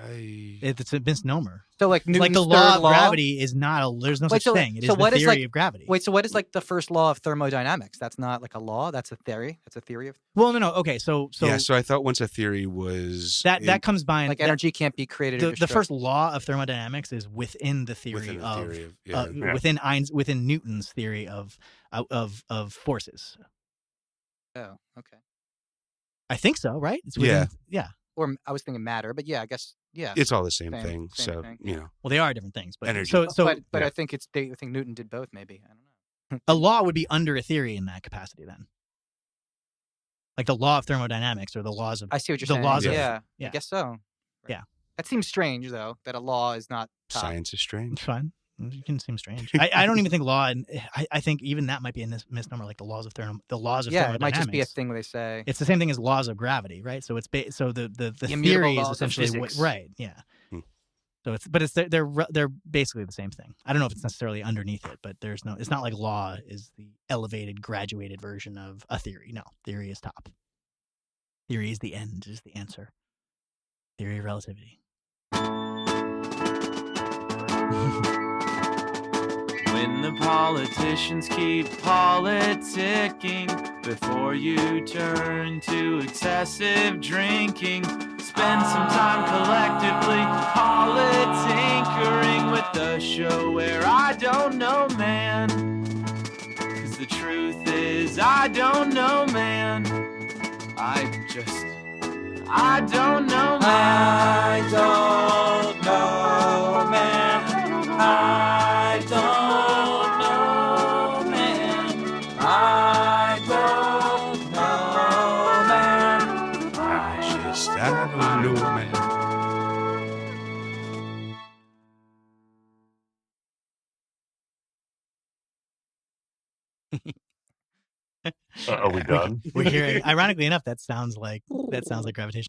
a misnomer. So like Newton's the law of law? Gravity is not there's no such thing. It is the theory of gravity. Wait, so what is like the first law of thermodynamics? That's not like a law. That's a theory. That's a theory of. Well, no. Okay, so I thought once a theory was that comes by like energy can't be created. The first law of thermodynamics is within the theory within Newton's theory of forces. Oh, okay. I think so, right? It's within, Or I was thinking matter, but I guess it's all the same thing. So thing. Well, they are different things, but energy. But I think I think Newton did both. Maybe I don't know. A law would be under a theory in that capacity, then. Like the law of thermodynamics or the laws of. I see what you're saying. Laws I of, guess so. Right. Yeah. That seems strange, though, that a law is not top. Science is strange. It's fine. It can seem strange. I don't even think law, and I think even that might be a misnomer, like the laws of thermodynamics. It might just be a thing where they say. It's the same thing as laws of gravity, right? So it's the immutable theory is essentially right. Yeah. So they're basically the same thing. I don't know if it's necessarily underneath it, but it's not like law is the elevated, graduated version of a theory. No, theory is top. Theory is the end, is the answer. Theory of relativity. When the politicians keep politicking before you turn to excessive drinking, spend some time collectively politinkering with the show where I don't know, man. 'Cause the truth is I don't know, man. I don't know, man. I don't know, man. I don't know, man. I don't know, man. I don't know, man. Are we done? We're hearing, ironically enough, that sounds like gravitation.